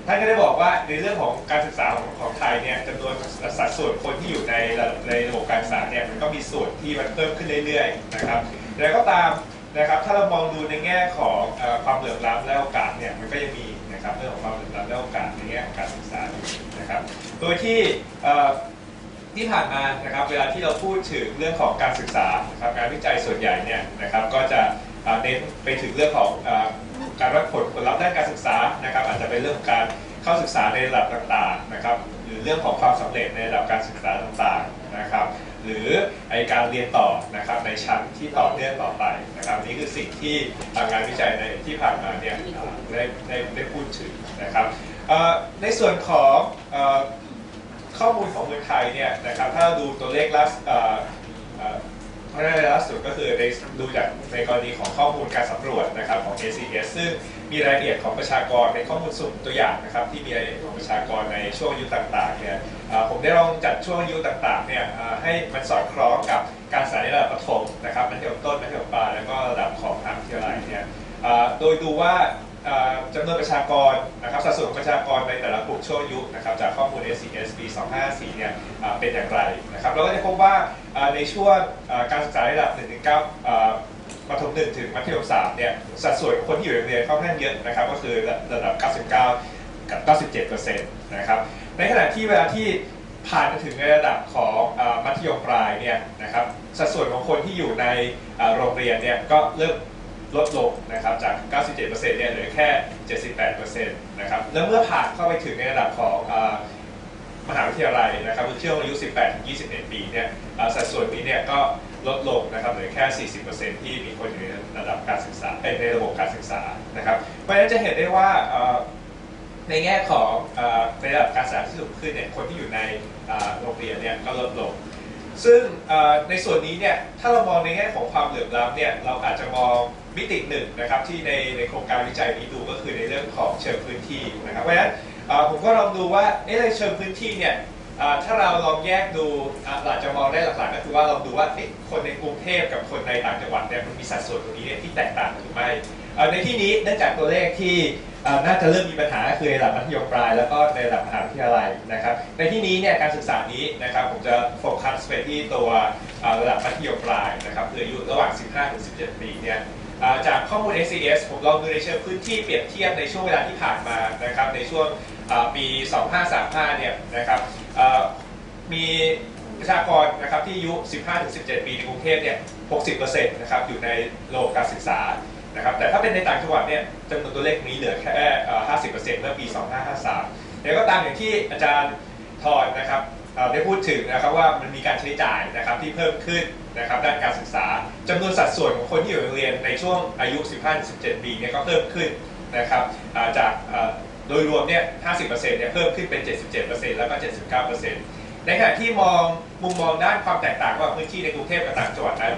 ท่านก็ได้บอกว่าในเรื่องของการศึกษาของไทยเนี่ยจำนวนสัดส่วนคนที่อยู่ในระบบการศึกษาเนี่ยมันก็มีส่วนที่มันเพิ่มขึ้นเรื่อยๆนะครับแล้วก็ตามนะครับถ้าเรามองดูในแง่ของความเหลื่อมล้ำและโอกาสเนี่ยมันก็ยังมีนะครับเรื่องของความเหลื่อมล้ำและโอกาสในแง่ของการศึกษานะครับโดยที่ผ่านมานะครับเวลาที่เราพูดถึงเรื่องของการศึกษานะครับการวิจัยส่วนใหญ่เนี่ยนะครับก็จะเน้นไปถึงเรื่องของการวัดผลลัพธ์ด้านการศึกษานะครับอาจจะเป็นเรื่องของการเข้าศึกษาในระดับต่างๆนะครับหรือเรื่องของความสำเร็จในระดับการศึกษาต่างๆนะครับหรือการเรียนต่อนะครับในชั้นที่ต่อเนื่องต่อไปนะครับนี่คือสิ่งที่งานวิจัยในที่ผ่านมาเนี่ยได้พูดถึงนะครับ ในส่วนของข้อมูลของเมืองไทยเนี่ยนะครับถ้าดูตัวเลขล่าสุดก็คือดูจากในกรณีของข้อมูลการสำรวจนะครับของ ACS ซึ่งมีรายละเอียดของประชากรในข้อมูลสุ่มตัวอย่างนะครับที่มีรายละเอียดของประชากรในช่วงอายุต่างๆเนี่ยผมได้ลองจัดช่วงอายุต่างๆเนี่ยให้มันสอดคล้องกับการศึกษาในระดับประถมนะครับมัธยมต้นมัธยมปลายแล้วก็ระดับของมหาวิทยาลัยเนี่ยโดยดูว่าจำนวนประชากรนะครับสัดส่วนของประชากรในแต่ละกลุ่มช่วงอายุนะครับจากข้อมูล ACS ปี 2554เนี่ยเป็นอย่างไรนะครับเราก็จะพบว่าในช่วงการศึกษาระดับ 1-9 ประถม 1 ถึงมัธยม 3เนี่ยสัดส่วนของคนที่อยู่ในโรงเรียนค่อนข้างเยอะนะครับก็คือระดับ 99 กับ 97% นะครับในขณะที่เวลาที่ผ่านมาถึงในระดับของมัธยมปลายเนี่ยนะครับสัดส่วนของคนที่อยู่ในโรงเรียนเนี่ยก็เริ่มลดลงนะครับจาก 97% เนี่ยเหลือแค่ 78% นะครับแล้วเมื่อผ่านเข้าไปถึงในระดับของมหาวิทยาลัยนะครับช่วงอายุ 18-21 ปีเนี่ยสัดส่วนนี้เนี่ยก็ลดลงนะครับเหลือแค่ 40% ที่มีคนอยู่ในระดับการศึกษาในระบบการศึกษานะครับเพราะฉะนั้นจะเห็นได้ว่าในแง่ของในระดับการศึกษาที่สูงขึ้นเนี่ยคนที่อยู่ในโรงเรียนเนี่ยก็ลดลงซึ่งในส่วนนี้เนี่ยถ้าเรามองในแง่ของความเหลื่อมล้ำเนี่ยเราอาจจะมองมิติหนึ่งนะครับที่ในโครงการวิจัยนี้ดูก็คือในเรื่องของเชิงพื้นที่นะครับเพราะฉะนั้นผมก็ลองดูว่าในเชิงพื้นที่เนี่ยถ้าเราลองแยกดูอาจจะมองได้หลักๆก็คือว่าเราดูว่าคนในกรุงเทพกับคนในต่างจังหวัดเนี่ยมันมีสัดส่วนตรงนี้เนี่ยที่แตกต่างกันหรือไม่ในที่นี้เนื่องจากตัวเลขที่น่าจะเริ่มมีปัญหาคือในระดับมัธยมปลายแล้วก็ในระดับมหาวิทยาลัยนะครับในที่นี้เนี่ยการศึกษานี้นะครับผมจะโฟกัสไปที่ตัวระดับมัธยมปลายนะครับคืออายุระหว่าง 15-17 ปีเนี่ยจากข้อมูล ACS ผมลองดูในเชิงพื้นที่เปรียบเทียบในช่วงเวลาที่ผ่านมานะครับในช่วงปี 2535 เนี่ยนะครับมีประชากรนะครับที่อายุ 15-17 ปีในกรุงเทพเนี่ย 60% นะครับอยู่ในระบบการศึกษานะครับแต่ถ้าเป็นในต่างจังหวัดเนี่ยจำนวนตัวเลขนี้เหลือแค่ 50% เมื่อปี 2553แล้วก็ตามอย่างที่อาจารย์ทรนะครับได้พูดถึงนะครับว่ามันมีการใช้จ่ายนะครับที่เพิ่มขึ้นนะครับด้านการศึกษาจำนวนสัดส่วนของคนที่อยู่ในโรงเรียนในช่วงอายุ 15-17 ปีเนี่ยก็เพิ่มขึ้นนะครับจากโดยรวมเนี่ย 50% เนี่ยเพิ่มขึ้นเป็น 77% แล้วก็ 79%ในขณะที่มุมมองด้านความแตกต่างระหว่างพื้นที่ในกรุงเทพกับต่างจังหวัดนั้น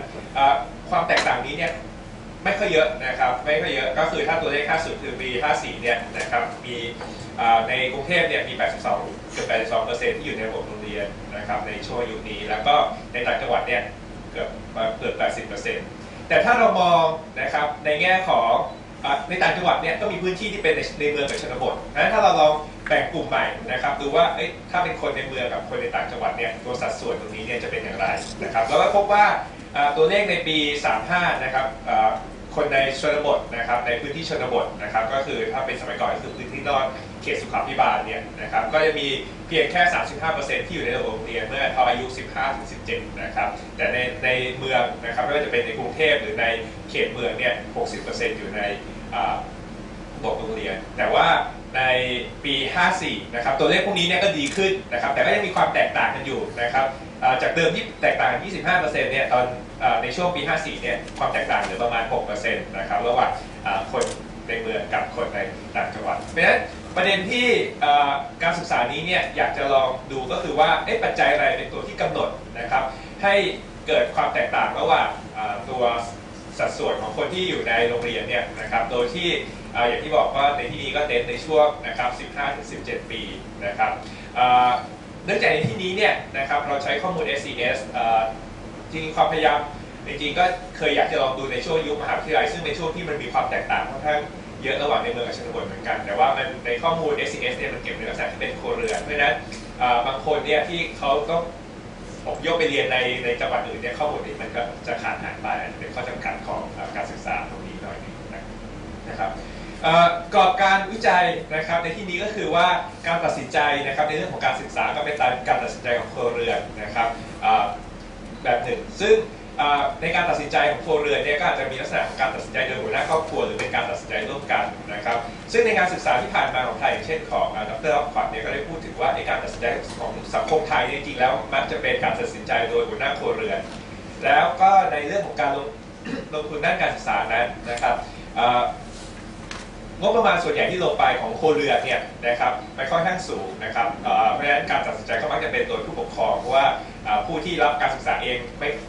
ความแตกต่างนี้เนี่ยไม่ค่อยเยอะนะครับไม่ค่อยเยอะก็คือถ้าตัวเลขค่าสุดคือปี 54 เนี่ยนะครับมีในกรุงเทพเนี่ยมี 82% ที่อยู่ในระบบโรงเรียนนะครับในช่วงอายุนี้แล้วก็ในต่างจังหวัดเนี่ยเกือบ 80% แต่ถ้าเรามองนะครับในแง่ของในต่างจังหวัดเนี่ยก็มีพื้นที่ที่เป็นในเมืองกับชนบทนะถ้าเราลองแบ่งกลุ่มใหม่นะครับดูว่าถ้าเป็นคนในเมืองกับคนในต่างจังหวัดเนี่ยตัวสัดส่วนตรงนี้เนี่ยจะเป็นอย่างไรนะครับแล้วก็พบว่าตัวเลขในปี 35 นะครับคนในชนบทนะครับในพื้นที่ชนบทนะครับก็คือถ้าเป็นสมัยก่อนก็คือพื้นที่นอกเขตสุขาภิบาลเนี่ยนะครับก็จะมีเพียงแค่ 35% ที่อยู่ในระบบโรงเรียนเมื่อเขาอายุ 15-17 นะครับแต่ในเมืองนะครับไม่ว่าจะเป็นในกรุงเทพหรือในเขตเมืองเนี่ย 60% อยู่ในระบบโรงเรียนแต่ว่าในปี 54 นะครับตัวเลขพวกนี้เนี่ยก็ดีขึ้นนะครับแต่ก็ยังมีความแตกต่างกันอยู่นะครับจากเดิมที่แตกต่างกัน 25% เนี่ยตอนในช่วงปี 54 เนี่ยความแตกต่างเหลือประมาณ 6% นะครับระหว่างคนในเมืองกับคนในต่างจังหวัดเพราะฉะนั้นประเด็นที่การศึกษานี้เนี่ยอยากจะลองดูก็คือว่าปัจจัยอะไรเป็นตัวที่กำหนดนะครับให้เกิดความแตกต่างระหว่างตัวสัดส่วนของคนที่อยู่ในโรงเรียนเนี่ยนะครับโดยที่อย่างที่บอกว่าในที่นี้ก็เน้นในช่วงนะครับ 15-17 ปีนะครับเนื่องจากในที่นี้เนี่ยนะครับเราใช้ข้อมูล SCS จริงความพยายามจริงๆก็เคยอยากจะลองดูในช่วงยุคมหาวิทยาลัยซึ่งในช่วงที่มันมีความแตกต่างค่อนข้างเยอะระหว่างในเมืองกับชนบทเหมือนกันแต่ว่ามันในข้อมูล SCS เนี่ยมันเก็บในลักษณะที่เป็นครัวเรือนเพราะฉะนั้นบางคนเนี่ยที่เขาต้องอพยพไปเรียนในจังหวัดอื่นเนี่ยข้อมูลนี้มันก็จะขาดหายไปเป็นข้อจำกัดของการศึกษาตรงนี้หน่อยนะครับกรอบการวิจัยนะครับในที่นี้ก็คือว่าการตัดสินใจนะครับในเรื่องของการศึกษาก็เป็นการตัดสินใจของครัวเรือนนะครับแบบหนึ่งซึ่งในการตัดสินใจของครัวเรือนเนี่ยก็อาจจะมีลักษณะของการตัดสินใจโดยหัวหน้าครอบครัวหรือเป็นการตัดสินใจร่วมกันนะครับซึ่งในงานศึกษาที่ผ่านมาของไทยอย่างเช่นของดร.ขวัญเนี่ยก็ได้พูดถึงว่าในการตัดสินใจของสังคมไทยจริงๆแล้วมักจะเป็นการตัดสินใจโดยหัวหน้าครัวเรือนแล้วก็ในเรื่องของการลงทุนด้านการศึกษานั้นนะครับ งบประมาณส่วนใหญ่ที่ลงไปของครัวเรือนเนี่ยนะครับไม่ค่อนข้างสูงนะครับเพราะฉะนั้นการตัดสินใจก็มักจะเป็นโดยผู้ปกครองเพราะว่าผู้ที่รับการศึกษาเอง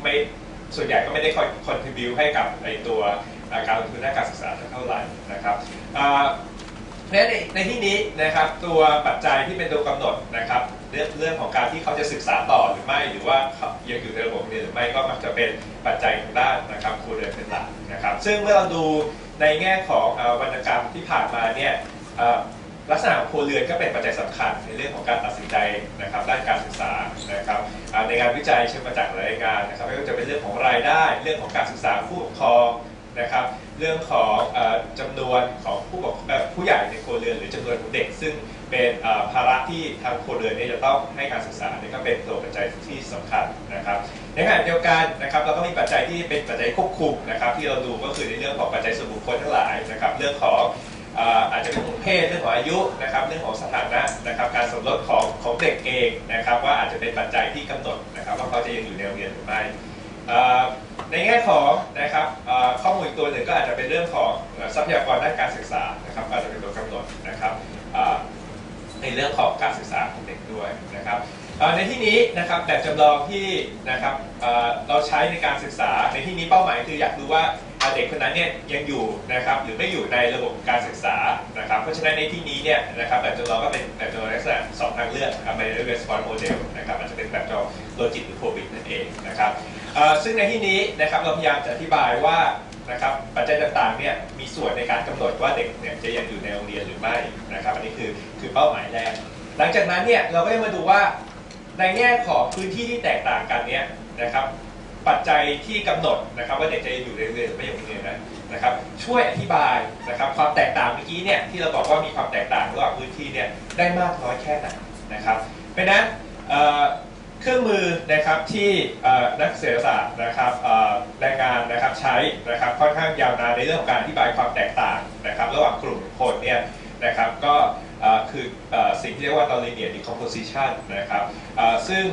ไม่ส่วนใหญ่ก็ไม่ได้คอนทริบิวให้กับในตัวการลงทุนด้านการศึกษาเท่าไหร่นะครับเพราะฉะนั้นในที่นี้นะครับตัวปัจจัยที่เป็นตัวกำหนดนะครับเรื่องของการที่เขาจะศึกษาต่อหรือไม่หรือว่ายังอยู่ในระบบเรียนหรือไม่ก็มักจะเป็นปัจจัยทางด้านนะครับครัวเรือนเป็นหลักนะครับซึ่งเมื่อเราดูในแง่ของวรรณกรรมที่ผ่านมาเนี่ยลักษณะของครัวเรือนก็เป็นปัจจัยสำคัญในเรื่องของการตัดสินใจนะครับด้านการศึกษานะครับในงานวิจัยเชิงประจักษ์หลายงานนะครับไม่ว่าจะเป็นเรื่องของรายได้เรื่องของการศึกษาผู้ปกครองนะครับเรื่องของจำนวนของผู้ใหญ่ในครัวเรือนหรือจำนวนของเด็กซึ่งเป็นภาระที่ทางครัวเรือนจะต้องให้การศึกษานี่ก็เป็นตัวปัจจัยที่สำคัญนะครับในขณะเดียวกันนะครับเราก็มีปัจจัยที่เป็นปัจจัยควบคุมนะครับที่เราดูก็คือในเรื่องของปัจจัยส่วนบุคคลทั้งหลายนะครับเรื่องของอาจจะเป็นเรื่องของเพศเรื่องของอายุนะครับเรื่องของสถานะนะครับการสมรสของเด็กเองนะครับว่าอาจจะเป็นปัจจัยที่กำหนดนะครับว่าเขาจะยังอยู่ในโรงเรียนหรือไม่ในแง่ของนะครับข้อมูลอีกตัวหนึ่งก็อาจจะเป็นเรื่องของทรัพยากรด้านการศึกษานะครับอาจจะเป็นตัวกำหนดนะครับในเรื่องของการศึกษาของเด็กด้วยนะครับในที่นี้นะครับแบบจำลองที่นะครับเราใช้ในการศึกษาในที่นี้เป้าหมายคืออยากดูว่าเด็กคนนั้นเนี่ยยังอยู่นะครับหรือไม่อยู่ในระบบการศึกษานะครับเพราะฉะนั้นในที่นี้เนี่ยนะครับแบบจำลองก็เป็นแบบจำลองลักษณะ2ทางเลือกนะครับ binary response model นะครับอาจจะเป็นแบบจำลองโลจิกหรือโคบิกนั่นเองนะครับซึ่งในที่นี้นะครับเราพยายามจะอธิบายว่านะครับปัจจัยต่างๆเนี่ยมีส่วนในการกำหนดว่าเด็กเนี่ยจะยังอยู่ในโรงเรียนหรือไม่นะครับอันนี้คือเป้าหมายแรกหลังจากนั้นเนี่ยเราก็จะมาดูว่าในแง่ของพื้นที่ที่แตกต่างกันเนี่ยนะครับปัจจัยที่กำหนดนะครับว่าเด็กจะอยู่ในโรงเรียนหรือไม่อยู่ในโรงเรียนนะครับช่วยอธิบายนะครับความแตกต่างเมื่อกี้เนี่ยที่เราบอกว่ามีความแตกต่างระหว่างพื้นที่เนี่ยได้มากน้อยแค่ไหนนะครับเพราะฉะนั้นเครื่องมือนะครับที่นักเศรษฐศาสตร์นะครับแรงงานนะครับใช้นะครับค่อนข้างยาวนานในเรื่องของการอธิบายความแตกต่างนะครับระหว่างกลุ่มคนเนี่ยนะครับก็คือสิ่งที่เรียกว่า nonlinear decomposition นะครับซึ่ง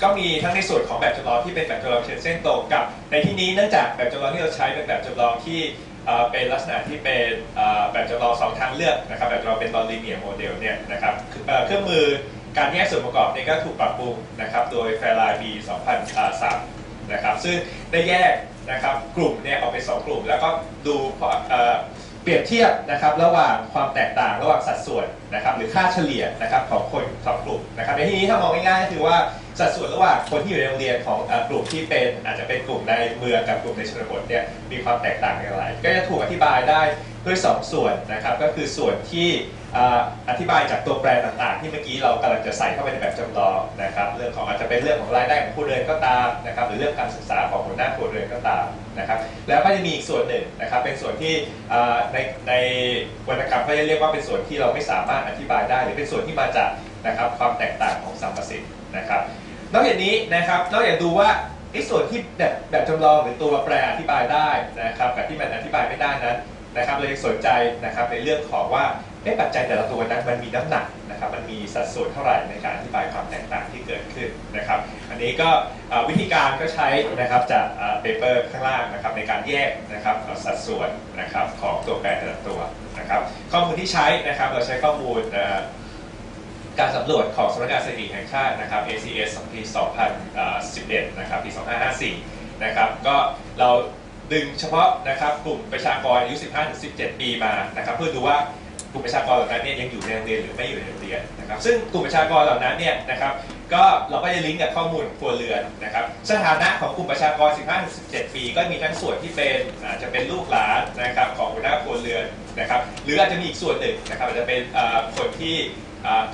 ก็มีทั้งในส่วนของแบบจำลองที่เป็นแบบจำลองเส้นตรงกับในที่นี้เนื่องจากแบบจำลองที่เราใช้เป็นแบบจำลองที่เป็นลักษณะที่เป็นแบบจำลอง2ทางเลือกนะครับแบบจำลองเป็น nonlinear model เนี่ยนะครับเครื่องมือการแยกส่วนประกอบนี้ก็ถูกปรับปรุงนะครับโดยแฟร์ไลน์ปี 2003 นะครับซึ่งได้แยกนะครับกลุ่มเนี่ยออกเป็น2กลุ่มแล้วก็ดูเปรียบเทียบนะครับระหว่างความแตกต่างระหว่างสัดส่วนนะครับหรือค่าเฉลี่ยนะครับของคน2กลุ่มนะครับในที่นี้ถ้ามองง่ายๆก็คือว่าสัดส่วนระหว่างคนที่อยู่ในโรงเรียนของกลุ่มที่เป็นอาจจะเป็นกลุ่มในเมืองกับกลุ่มในชนบทเนี่ยมีความแตกต่างอย่างไรก็จะถูกอธิบายได้ด้วย2ส่วนนะครับก็คือส่วนที่อธิบายจากตัวแปรต่างๆที่เมื่อกี้เรากำลังจะใส่เข้าไปในแบบจำลองนะครับเรื่องของอาจจะเป็นเรื่องของรายได้ของครัวเรือนก็ตามนะครับหรือเรื่องการศึกษาของหัวหน้าครัวเรือนก็ตามนะครับแล้วก็จะมีอีกส่วนหนึ่งนะครับเป็นส่วนที่ในวรรณกรรมก็จะเรียกว่าเป็นส่วนที่เราไม่สามารถอธิบายได้หรือเป็นส่วนที่มาจากนะครับความแตกต่างของสรรพสิ่งนะครับนอกจากนี้นะครับนอกจากดูว่าส่วนที่แบบจำลองหรือตัวแปรอธิบายได้นะครับกับที่มันอธิบายไม่ได้นั้นนะครับเรายังสนใจนะครับในเรื่องของว่าปัจจัยแต่ละตัวนั้นมันมีน้ำหนักนะครับมันมีสัดส่วนเท่าไหร่ในการอธิบายความแตกต่างที่เกิดขึ้นนะครับอันนี้ก็วิธีการก็ใช้นะครับจากเปเปอร์ข้างล่างนะครับในการแยกนะครับสัดส่วนนะครับของตัวแปรแต่ละตัวนะครับข้อมูลที่ใช้นะครับเราใช้ข้อมูลการสำรวจของสำนักงานสถิติแห่งชาตินะครับ ACS ปี 2011 นะครับปี 2554 นะครับก็เราดึงเฉพาะนะครับกลุ่มประชากรอายุ 15-17 ปีมานะครับเพื่อดูว่ากลุ่มประชากรเหล่านั้นเนี่ยยังอยู่ในโรงเรียนหรือไม่อยู่ในโรงเรียนนะครับซึ่งกลุ่มประชากรเหล่านั้นเนี่ยนะครับก็เราก็จะลิงก์กับข้อมูลครัวเรือนนะครับสถานะของกลุ่มประชากร 15-17 ปีก็มีทั้งส่วนที่เป็นอาจจะเป็นลูกหลานนะครับของหัวหน้าครัวเรือนนะครับหรืออาจจะมีอีกส่วนหนึ่งนะครับอาจจะเป็นคนที่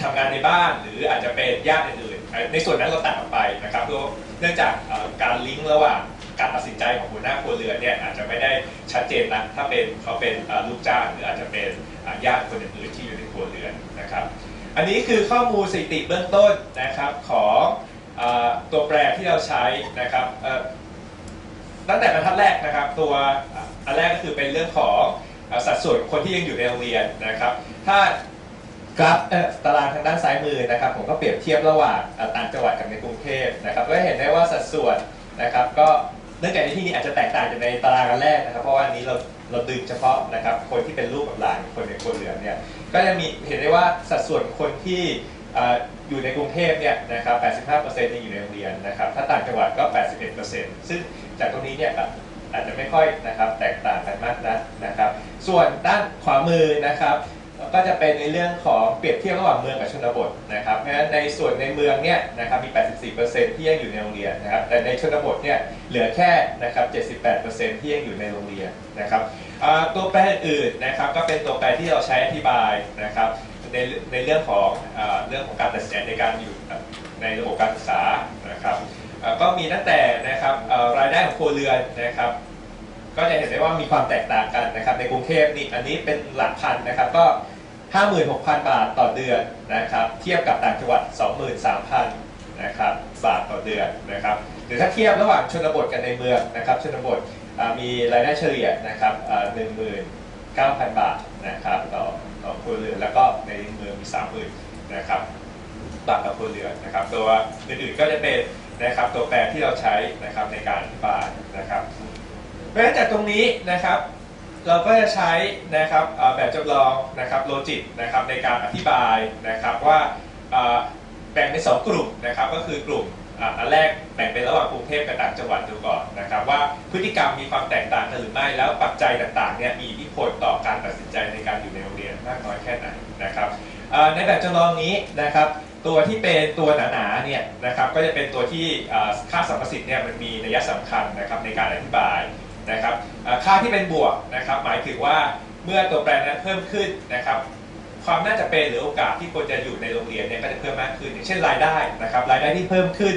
ทำงานในบ้านหรืออาจจะเป็นญาติอื่นๆในส่วนนั้นเราตัดออกไปนะครับเนื่องจากการลิงก์ระหว่างการตัดสินใจของหัวหน้าครัวเรือนเนี่ยอาจจะไม่ได้ชัดเจนนะถ้าเขาเป็นลูกจ้างหรืออาจจะเป็นญาติคนอื่นๆที่อยู่ในครัวเรือนนะครับอันนี้คือข้อมูลสถิติเบื้องต้นนะครับของตัวแปรที่เราใช้นะครับตั้งแต่บรรทัดแรกนะครับตัวอันแรกก็คือเป็นเรื่องของสัดส่วนคนที่ยังอยู่ในโรงเรียนนะครับถ้ากราฟตารางทางด้านซ้ายมือนะครับผมก็เปรียบเทียบระหว่างต่างจังหวัดกับในกรุงเทพนะครับก็เห็นได้ว่าสัดส่วนนะครับก็ เนื่องจากในที่นี้อาจจะแตกต่างจากในตารางอันแรกนะครับเพราะว่าอันนี้เราดึงเฉพาะนะครับคนที่เป็นลูกกับหลานคนในครัวเรือนเนี่ยก็จะมีเห็นได้ว่าสัดส่วนคนที่อยู่ในกรุงเทพเนี่ยนะครับ 85% ยังอยู่ในโรงเรียนนะครับถ้าต่างจังหวัดก็ 81% ซึ่งจากตรงนี้เนี่ยอาจจะไม่ค่อยนะครับแตกต่างกันมากนะครับส่วนด้านขวามือนะครับก็จะเป็นในเรื่องของเปรียบเทียบระหว่างเมืองกับชนบทนะครับเพราะฉะนั้นในส่วนในเมืองเนี่ยนะครับมี 84% ที่ยังอยู่ในโรงเรียนนะครับแต่ในชนบทเนี่ยเหลือแค่นะครับ 78% ที่ยังอยู่ในโรงเรียนนะครับตัวแปรอื่นนะครับก็เป็นตัวแปรที่เราใช้อธิบายนะครับในเรื่องของการตัดสินใจในการอยู่ในระบบการศึกษานะครับก็มีตั้งแต่นะครับรายได้ของครัวเรือนนะครับก็จะเห็นได้ว่ามีความแตกต่างกันนะครับในกรุงเทพนี่อันนี้เป็นหลักพันนะครับก็ 56,000 บาทต่อเดือนนะครับเทียบกับต่างจังหวัด 23,000 นะครับบาทต่อเดือนนะครับหรือถ้าเทียบระหว่างชนบทกับในเมืองนะครับชนบทมีรายได้เฉลี่ยนะครับ19,000 บาทนะครับต่อครัวเรือนแล้วก็ในเมืองมี 30,000 นะครับบาทต่อครัวเรือนนะครับตัวอื่นๆก็จะเป็นนะครับตัวแปรที่เราใช้นะครับในการอธิบายนะครับเพราะฉะนั้นจากตรงนี้นะครับเราก็จะใช้นะครับแบบจำลองนะครับโลจิกนะครับในการอธิบายนะครับว่าแบ่งเป็น2กลุ่มนะครับก็คือกลุ่มอันแรกแบ่งเป็นระหว่างกรุงเทพกับต่างจังหวัดดูก่อนนะครับว่าพฤติกรรมมีความแตกต่างกันหรือไม่แล้วปัจจัยต่างๆเนี่ยมีอิทธิพลต่อการตัดสินใจในการอยู่ในโรงเรียนมากน้อยแค่ไหนนะครับในแบบจำลองนี้นะครับตัวที่เป็นตัวหนาๆเนี่ยนะครับก็จะเป็นตัวที่ค่าสัมประสิทธิ์เนี่ยมันมีนัยสำคัญนะครับในการอธิบายนะครับค่าที่เป็นบวกนะครับหมายถึงว่าเมื่อตัวแปรนั้นเพิ่มขึ้นนะครับความน่าจะเป็นหรือโอกาสที่คนจะอยู่ในโรงเรียนเนี่ยก็จะเพิ่มมากขึ้นอย่างเช่นรายได้นะครับรายได้ที่เพิ่มขึ้น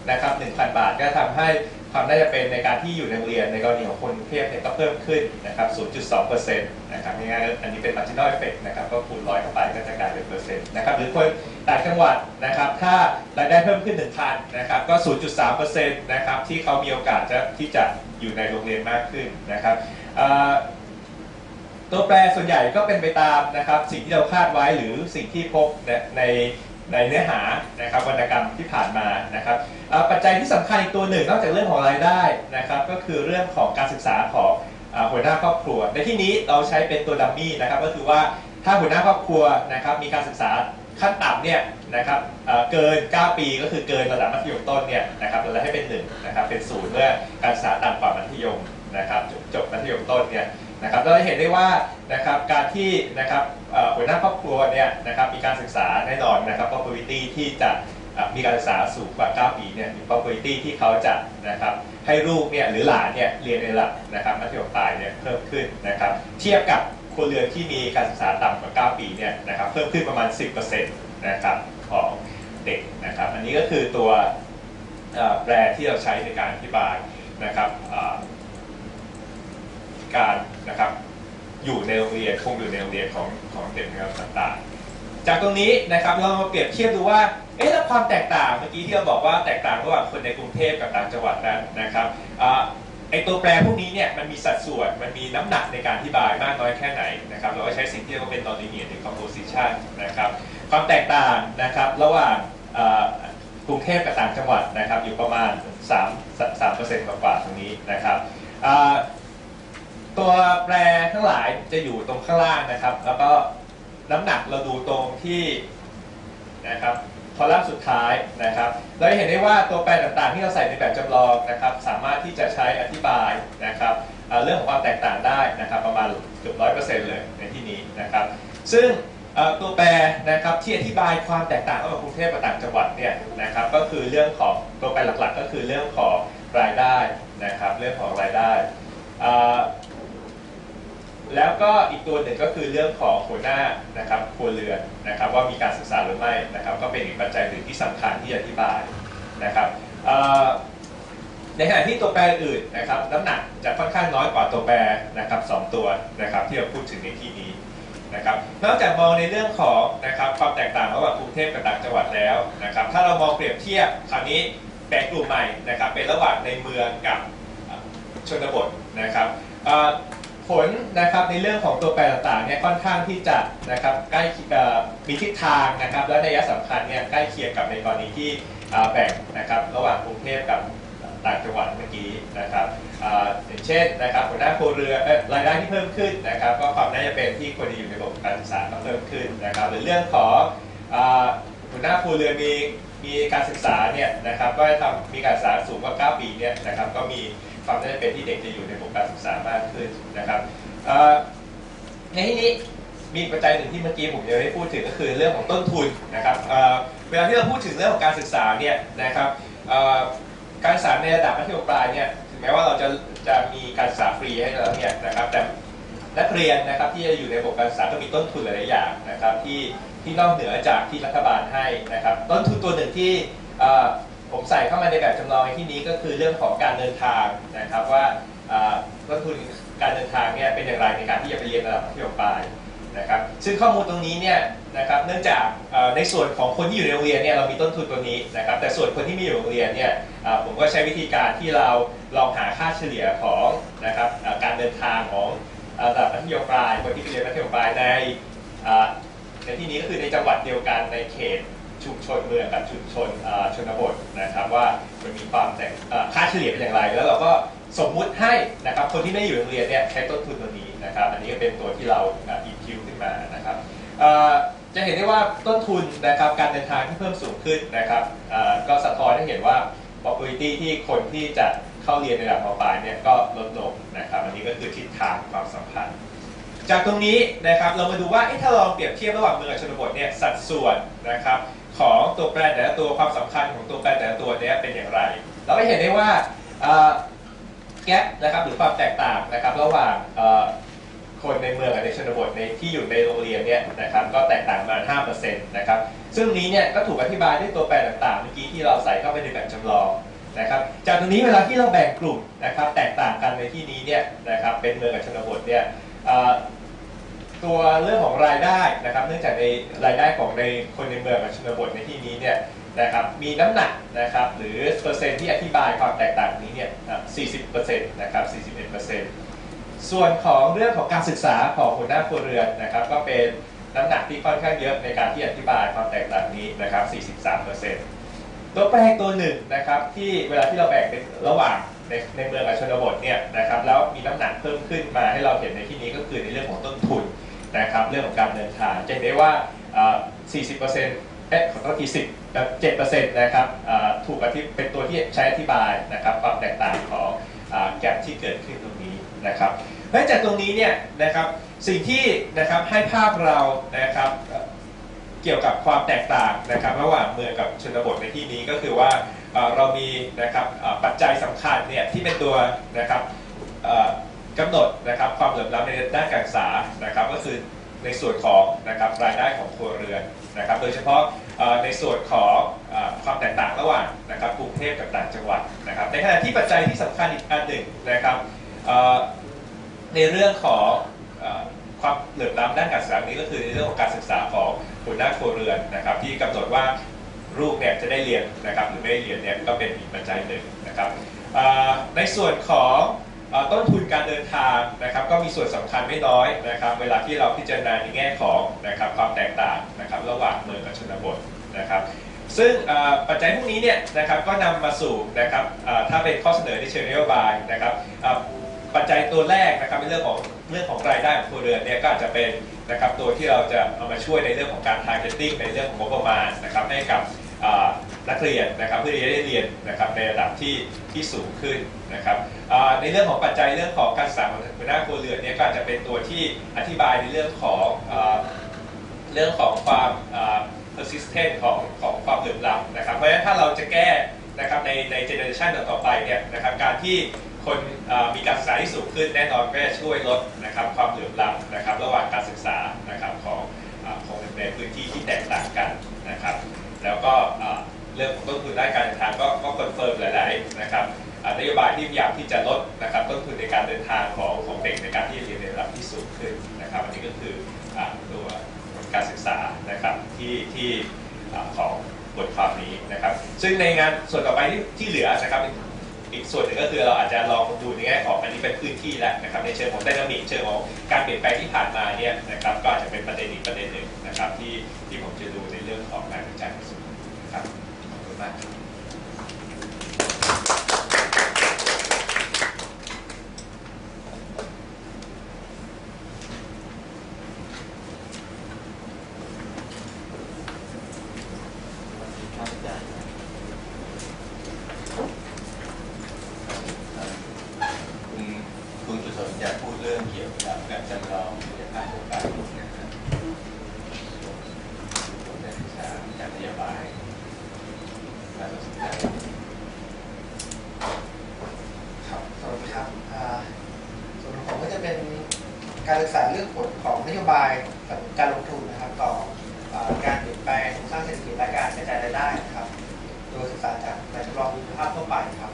นะครับ 1,000 บาทก็ทำให้ความน่าจะเป็นในการที่อยู่ในโรงเรียนในกรณีของคนกรุงเทพเนี่ยก็เพิ่มขึ้นนะครับ 0.2% นะครับง่ายๆอันนี้เป็น marginal effect นะครับก็คูณ100เข้าไปก็จะกลายเป็นเปอร์เซ็นต์นะครับหรือคนต่างจังหวัดนะครับถ้ารายได้เพิ่มขึ้น 1,000 นะครับก็ 0.3% นะครับที่เขามีโอกาสที่จะอยู่ในโรงเรียนมากขึ้นนะครับตัวแปรส่วนใหญ่ก็เป็นไปตามนะครับสิ่งที่เราคาดไว้หรือสิ่งที่พบในเนื้อหานะครับวรรณกรรมที่ผ่านมานะครับปัจจัยที่สำคัญอีกตัวหนึ่งนอกจากเรื่องของรายได้นะครับก็คือเรื่องของการศึกษาของหัวหน้าครอบครัวในที่นี้เราใช้เป็นตัวดัมมี่นะครับก็คือว่าถ้าหัวหน้าครอบครัวนะครับมีการศึกษาขั้นต่ำเนี่ยนะครับเกิน 9 ปีก็คือเกินระดับมัธยมต้นเนี่ยนะครับเราจะให้เป็น1นะครับเป็น0เมื่อการศึกษาต่ำกว่ามัธยมนะครับจบมัธยมต้นเนี่ยนะครับเราจะเห็นได้ว่านะครับการที่นะครับหัวหน้าครอบครัวเนี่ยนะครับมีการศึกษาแน่นอนนะครับ probability ที่จะมีการศึกษาสูงกว่า 9 ปีเนี่ยมี probability ที่เขาจะนะครับให้ลูกเนี่ยหรือหลานเนี่ยเรียนในระดับนะครับมัธยมปลายเนี่ยเพิ่มขึ้นนะครับเทียบกับครัวเรือนที่มีการศึกษาต่ำกว่า 9 ปีเนี่ยนะครับเพิ่มขึ้นประมาณ 10% นะครับของเด็กนะครับอันนี้ก็คือตัวแปรที่เราใช้ในการอธิบายนะครับการนะครับอยู่ในโรงเรียนคงอยู่ในโรงเรียนของเด็กนะครับต่างๆจากตรงนี้นะครับเรามาเปรียบเทียบดูว่าแล้วความแตกต่างเมื่อกี้ที่เราบอกว่าแตกต่างระหว่างคนในกรุงเทพกับต่างจังหวัดนั้นนะครับไอตัวแปรพวกนี้เนี่ยมันมีสัดส่วนมันมีน้ำหนักในการอธิบายมากน้อยแค่ไหนนะครับเราก็ใช้สิ่งที่เรียกว่าเป็น non-linear decomposition นะครับความแตกต่างนะครับระหว่างกรุงเทพกับต่างจังหวัดนะครับอยู่ประมาณ 3% กว่าตรงนี้นะครับตัวแปรทั้งหลายจะอยู่ตรงข้างล่างนะครับแล้วก็น้ำหนักเราดูตรงที่นะครับคอลัมน์สุดท้ายนะครับเราจะเห็นได้ว่าตัวแปรต่างๆที่เราใส่ในแบบจำลองนะครับสามารถที่จะใช้อธิบายนะครับเรื่องของความแตกต่างได้นะครับประมาณเกือบ 100% เลยในที่นี้นะครับซึ่งตัวแปรนะครับที่อธิบายความแตกต่างระหว่างกรุงเทพกับต่างจังหวัดเนี่ยนะครับก็คือเรื่องของตัวแปรหลักๆก็คือเรื่องของรายได้นะครับเรื่องของรายได้แล้วก็อีกตัวหนึ่งก็คือเรื่องของหัวหน้านะครับครัวเรือนนะครับว่ามีการศึกษาหรือไม่นะครับก็เป็นอีกปัจจัยหนึ่งที่สำคัญที่อธิบายนะครับในขณะที่ตัวแปรอื่นนะครับน้ำหนักจะค่อนข้างน้อยกว่าตัวแปรนะครับ2ตัวนะครับที่เราพูดถึงในที่นี้นะครับนอกจากมองในเรื่องของนะครับความแตกต่างระหว่างกรุงเทพกับต่างจังหวัดแล้วนะครับถ้าเรามองเปรียบเทียบคราวนี้แบ่งกลุ่มใหม่นะครับเป็นระหว่างในเมืองกับชนบทนะครับผลนะครับในเรื่องของตัวแปรต่างๆเนี่ยค่อนข้างที่จะนะครับใกล้มีทิศทางนะครับและนัยสำคัญเนี่ยใกล้เคียงกับในกรณีที่แบ่งนะครับระหว่างกรุงเทพกับ ต่างจังหวัดเมื่อกี้นะครับอย่างเช่นนะครับหัวหน้าครัวเรือนรายได้ที่เพิ่มขึ้นนะครับก็ความน่าจะเป็นที่คนที่อยู่ในระบบการศึกษาก็เพิ่มขึ้นนะครับหรือเรื่องของหัวหน้าครัวเรือนมีการศึกษาเนี่ยนะครับก็มีการศึกษาสูงกว่า9 ปีเนี่ยนะครับก็มีความน่าจะเป็นที่เด็กจะอยู่ในระบบการศึกษามากขึ้นนะครับในที่นี้มีปัจจัยหนึ่งที่เมื่อกี้ผมยังไม่ได้พูดถึงก็คือเรื่องของต้นทุนนะครับเวลาที่เราพูดถึงเรื่องของการศึกษาเนี่ยนะครับการศึกษาในระดับมัธยมปลายเนี่ยถึงแม้ว่าเราจะมีการศึกษาฟรีให้แล้วเนี่ยนะครับแต่นักเรียนนะครับที่จะอยู่ในระบบการศึกษาก็มีต้นทุนหลายอย่างนะครับที่นอกเหนือจากที่รัฐบาลให้นะครับต้นทุนตัวหนึ่งที่ผมใส่เข้ามาในแบบจำลองในที่นี้ก็คือเรื่องของการเดินทางนะครับว่าต้นทุนการเดินทางเนี่ยเป็นอย่างไรในการที่จะไปเรียนระดับมัธยมปลายนะครับซึ่งข้อมูลตรงนี้เนี่ยนะครับเนื่องจากในส่วนของคนที่อยู่ในโรงเรียนเนี่ยเรามีต้นทุนตัวนี้นะครับแต่ส่วนคนที่ไม่อยู่โรงเรียนเนี่ยผมก็ใช้วิธีการที่เราลองหาค่าเฉลี่ยของนะครับการเดินทางของระดับมัธยมปลายคนที่ไปเรียนมัธยมปลายในที่นี้ก็คือในจังหวัดเดียวกันในเขตชุมชนเมืองกับชุมชนชนบทนะครับว่ามันมีความค่าเฉลี่ยเป็นอย่างไรแล้วเราก็สมมุติให้นะครับคนที่ไม่อยู่โรงเรียนเนี่ยใช้ต้นทุนตัวนี้นะครับอันนี้ก็เป็นตัวที่เราอินขึ้นมานะครับจะเห็นได้ว่าต้นทุนนะครับการเดินทางที่เพิ่มสูงขึ้นนะครับก็สะท้อนให้เห็นว่า probability ที่คนที่จะเข้าเรียนในระดับม.ปลายเนี่ยก็ลดลงนะครับอันนี้ก็คือทิศทางความสัมพันธ์จากตรงนี้นะครับเรามาดูว่าถ้าเราเปรียบเทียบระหว่างเมืองกับชนบทเนี่ยสัดส่วนนะครับของตัวแปรแต่ละตัวความสำคัญของตัวแปรแต่ละตัวเนี่ยเป็นอย่างไรเราก็เห็นได้ว่าแกปนะครับหรือความแตกต่างนะครับระหว่างคนในเมืองกับในชนบทที่อยู่ในโรงเรียนเนี่ยนะครับก็แตกต่างมา 5% นะครับซึ่งนี้เนี่ยก็ถูกอธิบายด้วยตัวแปรต่างๆเมื่อกี้ที่เราใส่เข้าไปในแบบจำลองนะครับจากตรงนี้เวลาที่เราแบ่งกลุ่มนะครับแตกต่างกันในที่นี้เนี่ยนะครับเป็นเมืองกับชนบทเนี่ยตัวเรื่องของรายได้นะครับเนื่องจากในรายได้ของในคนในเมืองกับชนบทในที่นี้เนี่ยนะครับมีน้ำหนักนะครับหรือเปอร์เซ็นต์ที่อธิบายความแตกต่างนี้เนี่ย 40% นะครับ 41%ส่วนของเรื่องของการศึกษาของหัวหน้าครัวเรือนนะครับก็เป็นน้ำหนักที่ค่อนข้างเยอะในการที่อธิบายความแตกต่างนี้นะครับ 43%ตัวแปรตัวหนึ่งนะครับที่เวลาที่เราแบ่งเป็นระหว่างในเมืองกับชนบทเนี่ยนะครับแล้วมีน้ำหนักเพิ่มขึ้นมาให้เราเห็นในที่นี้ก็คือในเรื่องของต้นทุนนะครับเรื่องของการเดินทางจะเห็นได้ว่า 40%ขอโทษที7% นะครับถูกเป็นตัวที่ใช้อธิบายนะครับความแตกต่างของแกปที่เกิดขึ้นตรงนี้นะครับเพราะจากตรงนี้เนี่ยนะครับสิ่งที่นะครับให้ภาพเรานะครับเกี่ยวกับความแตกต่างนะครับระหว่างเมืองกับชนบทในที่นี้ก็คือว่าเรามีนะครับปัจจัยสำคัญเนี่ยที่เป็นตัวนะครับกำหนดนะครับความเหลื่อมล้ำในด้านการศึกษานะครับก็คือในส่วนของนะครับรายได้ของครัวเรือนนะครับโดยเฉพาะในส่วนของความแตกต่างระหว่างนะครับกรุงเทพกับต่างจังหวัดนะครับในขณะที่ปัจจัยที่สำคัญอีกอันหนึ่งนะครับในเรื่องของความเหลื่อมล้ำด้านการศึกษานี้ก็คือในเรื่องของการศึกษาของหัวหน้าครัวเรือนนะครับที่กำหนดว่าลูกเนี่ยจะได้เรียนนะครับหรือไม่ได้เรียนเนี่ยก็เป็นอีกปัจจัยหนึ่งนะครับในส่วนของต้นทุนการเดินทางนะครับก็มีส่วนสำคัญไม่น้อยนะครับเวลาที่เราพิจารณาในแง่ของนะครับความแตกต่างนะครับระหว่างเมืองกับชนบทนะครับซึ่งปัจจัยพวกนี้เนี่ยนะครับก็นำมาสู่นะครับถ้าเป็นข้อเสนอในเชิงนโยบายนะครับปัจจัยตัวแรกนะครับในเรื่องของรายได้ของครัวเรือนเนี่ยก็อาจจะเป็นนะครับตัวที่เราจะเอามาช่วยในเรื่องของการ targeting ในเรื่องของงบประมาณนะครับให้กับนักเรียนนะครับเพื่อที่จะได้เรียนนะครับในระดับที่สูงขึ้นนะครับในเรื่องของปัจจัยเรื่องของการศึกษาของหัวหน้าครัวเรือนเนี่ยก็อาจจะเป็นตัวที่อธิบายในเรื่องของความ persistent ของความเหลื่อมล้ำนะครับเพราะฉะนั้นถ้าเราจะแก้นะครับใน generation ต่อไปเนี่ยนะครับการที่คนมีการศึกษาที่สูงขึ้นแน่นอนก็จะช่วยลดนะครับความเหลื่อมล้ำนะครับระหว่างการศึกษานะครับของในพื้นที่ที่แตกต่างกันนะครับแล้วก็เรื่องของต้นทุนด้านการเดินทางก็คอนเฟิร์มหลายๆนะครับนโยบายที่พยายามที่จะลดนะครับต้นทุนในการเดินทางของเด็กในการที่จะเรียนในระดับที่สูงขึ้นนะครับอันนี้ก็คือตัวการศึกษานะครับที่ของบทความนี้นะครับซึ่งในงานส่วนต่อไปที่เหลือนะครับอีกส่วนหนึ่งก็คือเราอาจจะลองดูในแง่ของอันนี้เป็นพื้นที่แล้วนะครับในเชิงของไดนามิกเชิงของการเปลี่ยนแปลงที่ผ่านมาเนี่ยนะครับก็อาจจะเป็นประเด็นอีกประเด็นหนึ่งนะครับที่ผมจะดูในเรื่องของงานวิจัยในส่วนนี้ครับขอบคุณมาก การศึกษาเรื่องผลของนโยบายการลงทุนนะครับต่อการเปลี่ยนแปลงโครงสร้างเศรษฐกิจและการกระจายรายได้นะครับโดยศึกษาจากแบบจำลองคุณภาพทั่วไปครับ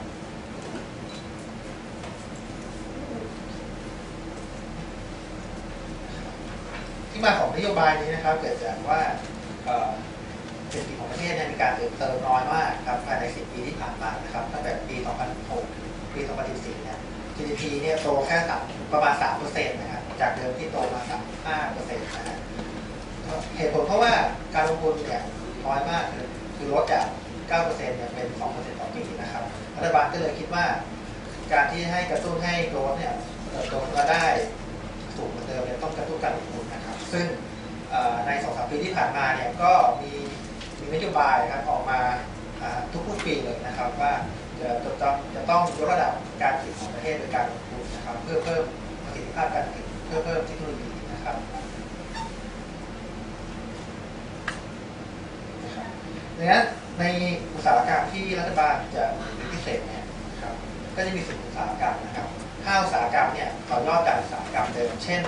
ที่มาของนโยบายนี้นะครับเกิดจากว่าเศรษฐกิจของประเทศมีการเติบโตน้อยมากครับภายใน10 ปีที่ผ่านมานะครับตั้งแต่ปี 2006 ถึงปี 2014 เนี่ย GDP เนี่ยโตแค่ประมาณ 3% นะครับจากเดิมที่โตมา 35% นะฮะเหตุผลเพราะว่าการลงทุนเนี่ยน้อยมากคือลดจาก 9% เนี่ยเป็น 2% ต่อปีนะครับรัฐบาลก็เลยคิดว่าการที่ให้กระตุ้นให้โกรทเนี่ยเติบโตมาได้สูงเหมือนเดิมเนี่ยต้องกระตุ้นการลงทุนนะครับซึ่งใน 2-3 ปีที่ผ่านมาเนี่ยก็มีนโยบายครับออกมาทุกปีเลยนะครับว่าจะต้องยกระดับการผลิตของประเทศโดยการลงทุนนะครับเพื่อเพิ่มประสิทธิภาพการผลิตเพื่อเพิ่มเทคโนโลยีนะครับดังนั้นในอุตสาหกรรมที่รัฐบาลจะมีพิเศษเนี่ยครับก็จะมี10 อุตสาหกรรมนะครับ5 อุตสาหกรรมเนี่ยต่อยอดจากอุตสาหกรรมเดิมเช่น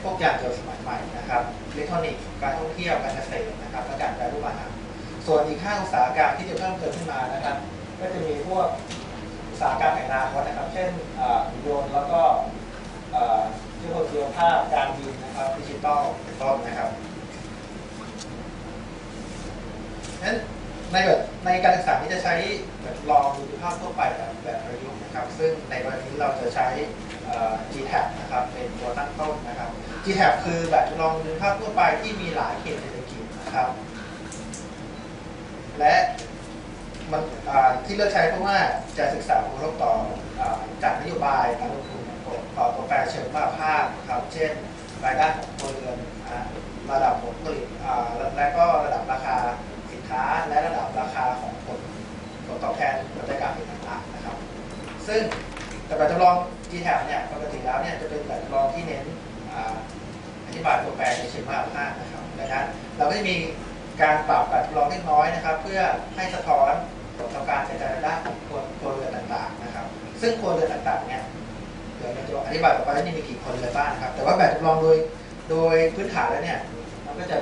พวกยานยนต์สมัยใหม่นะครับอิเล็กทรอนิกส์การท่องเที่ยวการเกษตรนะครับและการแปรรูปอาหารส่วนอีก5 อุตสาหกรรมที่จะเพิ่มเติมขึ้นมานะครับก็จะมีพวกอุตสาหกรรมแห่งอนาคตนะครับเช่นยนต์แล้วก็เทคโนโลยีภาพการบินนะครับดิจิทัลเป็นต้นนะครับนั้นในการศึกษาที่จะใช้แบบลองดูภาพทั่วไปแบบประยุกต์นะครับซึ่งในกรณีเราจะใช้ GTAP นะครับเป็นตัวตั้งต้นนะครับ GTAP คือแบบลองดูภาพทั่วไปที่มีหลายเขตเศรษฐกิจนะครับและมันที่เลือกใช้เพราะว่าจะศึกษาผลกระทบต่อจากนโยบายการลงทุนต่อตัวแปรเชิงภาพนะครับเช่นรายได้ของครัวเรือนระดับผลผลิตและก็ระดับราคาสินค้าและระดับราคาของผลตอบแทนปัจจัยการผลิตต่างๆนะครับซึ่งแต่แบบจำลอง GTAP เนี่ยปกติแล้วเนี่ยจะเป็นแบบจำลองที่เน้นอธิบายตัวแปรในเชิงภาพนะครับดังนั้นเราก็จะมีการปรับแบบจำลองเล็กน้อยนะครับเพื่อให้สะท้อนผลต่อการกระจายรายได้ของครัวเรือนต่างๆนะครับซึ่งครัวเรือนต่างๆเนี่ยเดี๋ยวเราจะอธิบายต่อไปว่านี่มีกี่ครัวเรือนบ้างนะครับแต่ว่าแบบจำลองโดยพื้นฐานแล้วเนี่ยมันก็จ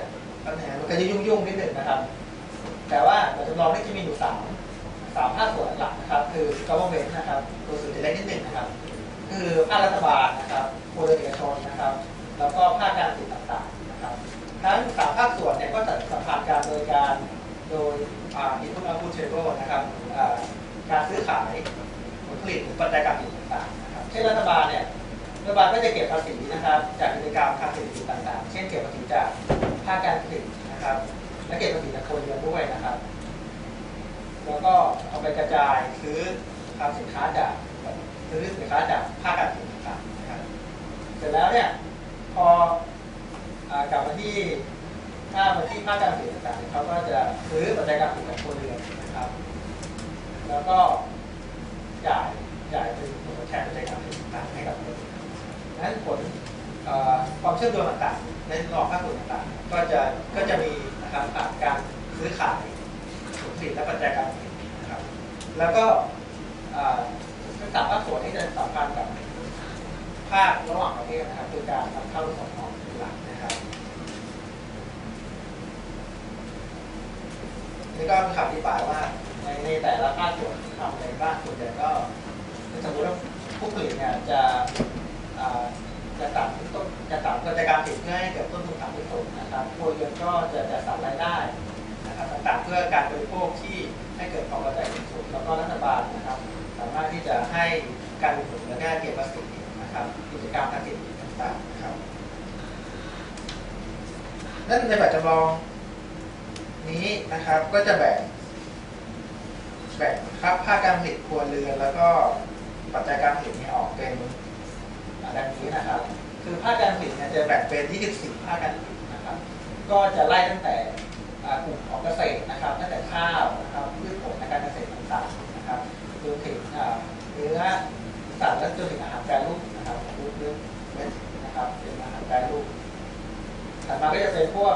ะยุ่งนิดหนึ่งนะครับแต่ว่าแบบจำลองนี่จะมีอยู่3 ภาคส่วนหลักนะครับคือ government นะครับตัวสื่อจะเล็กนิดหนึ่งนะครับคือภาครัฐบาลนะครับครัวเรือนเอกชนนะครับแล้วก็ภาคการผลิตต่างๆนะครับทั้ง3 ภาคส่วนเนี่ยก็จะสัมพันธ์กันโดยinput output table นะครับการซื้อขายผลผลิตหรือปัจจัยการผลิตต่างๆนะครับเช่นรัฐบาลเนี่ยรัฐบาลก็จะเก็บภาษีนะครับจากกิจกรรมทางเศรษฐกิจต่างๆเช่นเก็บภาษีจากภาคการผลิตนะครับและเก็บภาษีจากครัวเรือนด้วยนะครับแล้วก็เอาไปกระจายซื้อสินค้าจากภาคการผลิตต่างๆนะครับเสร็จแล้วเนี่ยพอกลับมาที่ภาคการผลิตต่างๆเขาก็จะซื้อปัจจัยการผลิตจากครัวเรือนนะครับแล้วก็จ่ายเป็นผลตอบแทนปัจจัยการผลิตต่างๆให้กับครัวเรือนนั้นผลความเชื่อมโยงต่างๆในรอบภาคส่วนต่างๆก็จะมีนะครับผ่านการซื้อขายผลผลิตและปัจจัยการผลิตนะครับแล้วก็ทั้ง3 ภาคส่วนนี้จะสัมพันธ์กับภาคระหว่างประเทศนะครับคือการนำเข้าและส่งออกเป็นหลักนะครับนี่ก็มีคำอธิบายว่าในแต่ละภาคส่วนทำอะไรบ้างส่วนใหญ่ก็สมมติว่าผู้ผลิตเนี่ยจะตัดปัจจัยการผลิตเพื่อให้เกิดต้นทุนต่ำที่สุดนะครับครัวเรือนก็จะจัดสรรรายได้นะครับต่างๆเพื่อการบริโภคที่ให้เกิดความกระจายสูงสุดแล้วก็รัฐบาลนะครับสามารถที่จะให้การอุดหนุนและได้เก็บภาษีนะครับกิจกรรมทางเศรษฐกิจต่างๆนะครับนั่นในแบบจำลองนี้นะครับก็จะแบ่งครับภาคการผลิตครัวเรือนแล้วก็ปัจจัยการผลิตนี้ออกเป็นดังนี้นะครับคือภาคการผลิตเนี่ยจะแบ่งเป็น24 ภาคการผลิตนะครับก็จะไล่ตั้งแต่กลุ่มของเกษตรนะครับตั้งแต่ข้าวนะครับพืชผลการเกษตรต่างๆนะครับรวมถึงเนื้อสัตว์และจนถึงอาหารแปรรูปนะครับรูปเม็ดนะครับเป็นอาหารแปรรูปถัดมาก็จะเป็นพวก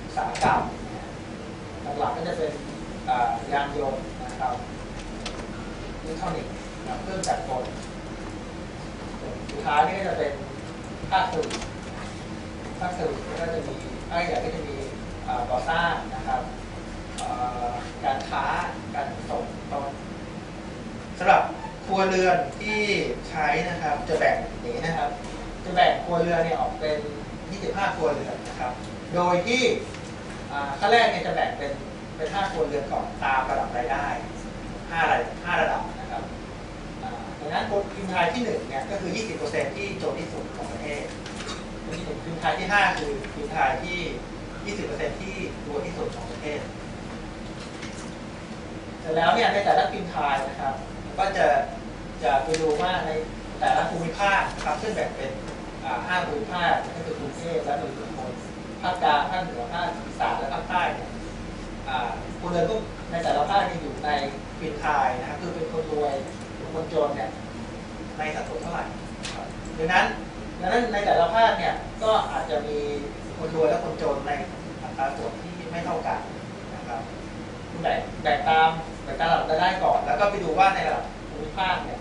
อุตสาหกรรมหลักๆก็จะเป็นยานยนต์นะครับอิเล็กทรอนิกส์เครื่องจักรกลสุดท้ายนี่ก็จะเป็น ภาคสื่อก็จะมีภาคใหญ่ก็จะมีก่อสร้างนะครับการค้าการขนส่งต้นสำหรับครัวเรือนที่ใช้นะครับจะแบ่งอย่างนี้นะครับจะแบ่งครัวเรือนเนี่ยออกเป็น25ครัวเรือนนะครับโดยที่ขั้นแรกเนี่ยจะแบ่งเป็น5ครัวเรือนก่อนตามระดับรายได้5ระดับนะครับดังนั้นพิมพ์ไทยที่1เนี่ยก็คือ 20% ที่จนที่สุดของประเทศพิมพ์ไทยที่5คือพิมพ์ไทยที่ 20% ที่รวยที่สุดของประเทศเสร็จแล้วเนี่ยในแต่ละพิมพ์ไทยนะครับก็จะไปดูว่าในแต่ละภูมิภาคนะครับซึ่งแบ่งเป็น5ภูมิภาคก็คือกรุงเทพและปริมณฑลภาคกลางภาคเหนือภาคอีสานและภาคใต้เนี่ยครัวเรือนในแต่ละภาคที่อยู่ในพิมพ์ไทยนะครับคือเป็นคนรวยคนจนเนี่ยในสัดส่วนเท่าไหร่ดังนั้นในแต่ละภาคเนี่ยก็อาจจะมีคนรวยและคนจนในอัตราส่วนที่ไม่เท่ากันนะครับคุณแบ่งตามระดับรายได้ก่อนแล้วก็ไปดูว่าในระดับภูมิภาคเนี่ย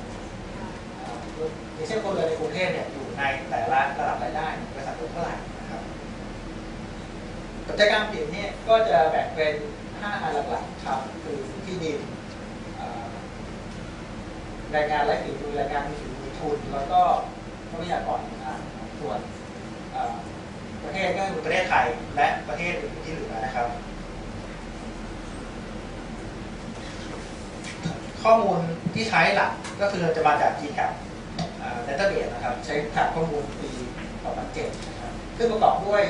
อย่างเช่นคนรวยในกรุงเทพเนี่ยอยู่ในแต่ละระดับรายได้ในสัดส่วนเท่าไหร่นะครับปัจจัยการผลิตเนี่ยก็จะแบ่งเป็น5อันหลักๆครับคือที่ดินแรงงานและฝีมือแรงงานมีฝีมือทุนแล้วก็ทรัพยากรส่วนประเทศก็คือประเทศไทยและประเทศอื่นที่เหลือนะครับข้อมูลที่ใช้หลักก็คือจะมาจาก GCAP Database นะครับใช้ฐานข้อมูลปี2007นะครับซึ่งประกอบด้วย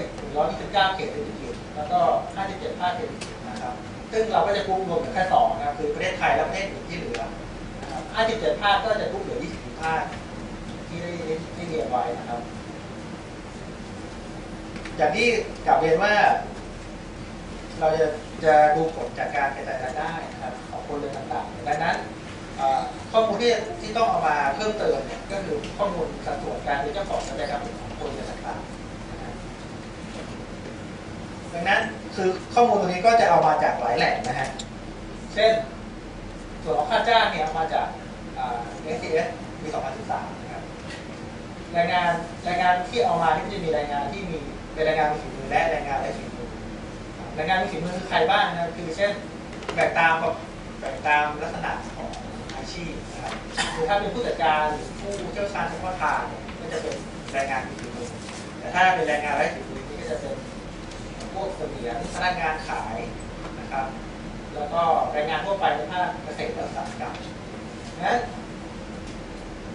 129เขตเศรษฐกิจแล้วก็57ภาคเศรษฐกิจนะครับซึ่งเราก็จะกลุ่มรวมกันแค่2นะครับคือประเทศไทยและประเทศอื่นที่เหลือ57ภาคก็จะกลุ่มเหลือ24ภาคที่เรียนไว้นะครับอย่างที่กลับเรียนว่าเราจะดูผลจากการกระจายรายได้นะครับของคนเรือนต่างๆดังนั้นข้อมูลที่ต้องเอามาเพิ่มเติมเนี่ยก็คือข้อมูลสัดส่วนการเป็นเจ้าของกิจการของคนเรือนต่างๆดังนั้นคือข้อมูลตรงนี้ก็จะเอามาจากหลายแหล่งนะฮะเช่นส่วนของค่าจ้างเนี่ยมาจากSCS ปี 2013 นะครับรายงานที่เอามาที่จะมีรายงานที่มีเป็นรายงานมีฝีมือและรายงานไร้ฝีมือรายงานมีฝีมือคือใครบ้างนะคือเช่นแบ่งตามลักษณะของอาชีพนะครับคือถ้าเป็นผู้จัดการหรือผู้เชี่ยวชาญเฉพาะทางก็จะเป็นรายงานมีฝีมือแต่ถ้าเป็นรายงานไร้ฝีมือนี่ก็จะเป็นพวกเสมียนพนักงานขายนะครับแล้วก็รายงานทั่วไปในภาคเกษตรและอุตสาหกรรมนั้น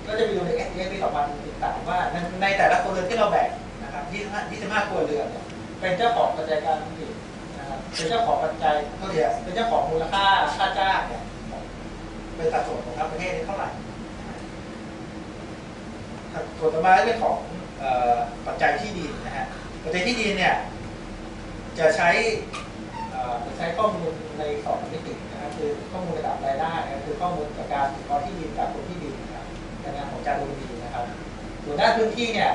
ก็จะไปดูใน SCS ปี 2013 ว่าในแต่ละครัวเรือนที่เราแบ่งนะครับ25ครัวเรือนเนี่ยเป็นเจ้าของปัจจัยการผลิตนะครับเป็นเจ้าของปัจจัยเขาเรียกเป็นเจ้าของมูลค่าค่าจ้างเนี่ยเป็นสัดส่วนของทั้งประเทศนี้เท่าไหร่ส่วนต่อมาเรื่องของปัจจัยที่ดินนะฮะปัจจัยที่ดินเนี่ยจะใช้ข้อมูลใน2มิตินะครับคือข้อมูลระดับรายได้คือข้อมูลจากการถือครองที่ดินจากคนที่ดินนะครับในงานของจารุณีนะครับส่วนด้านพื้นที่เนี่ย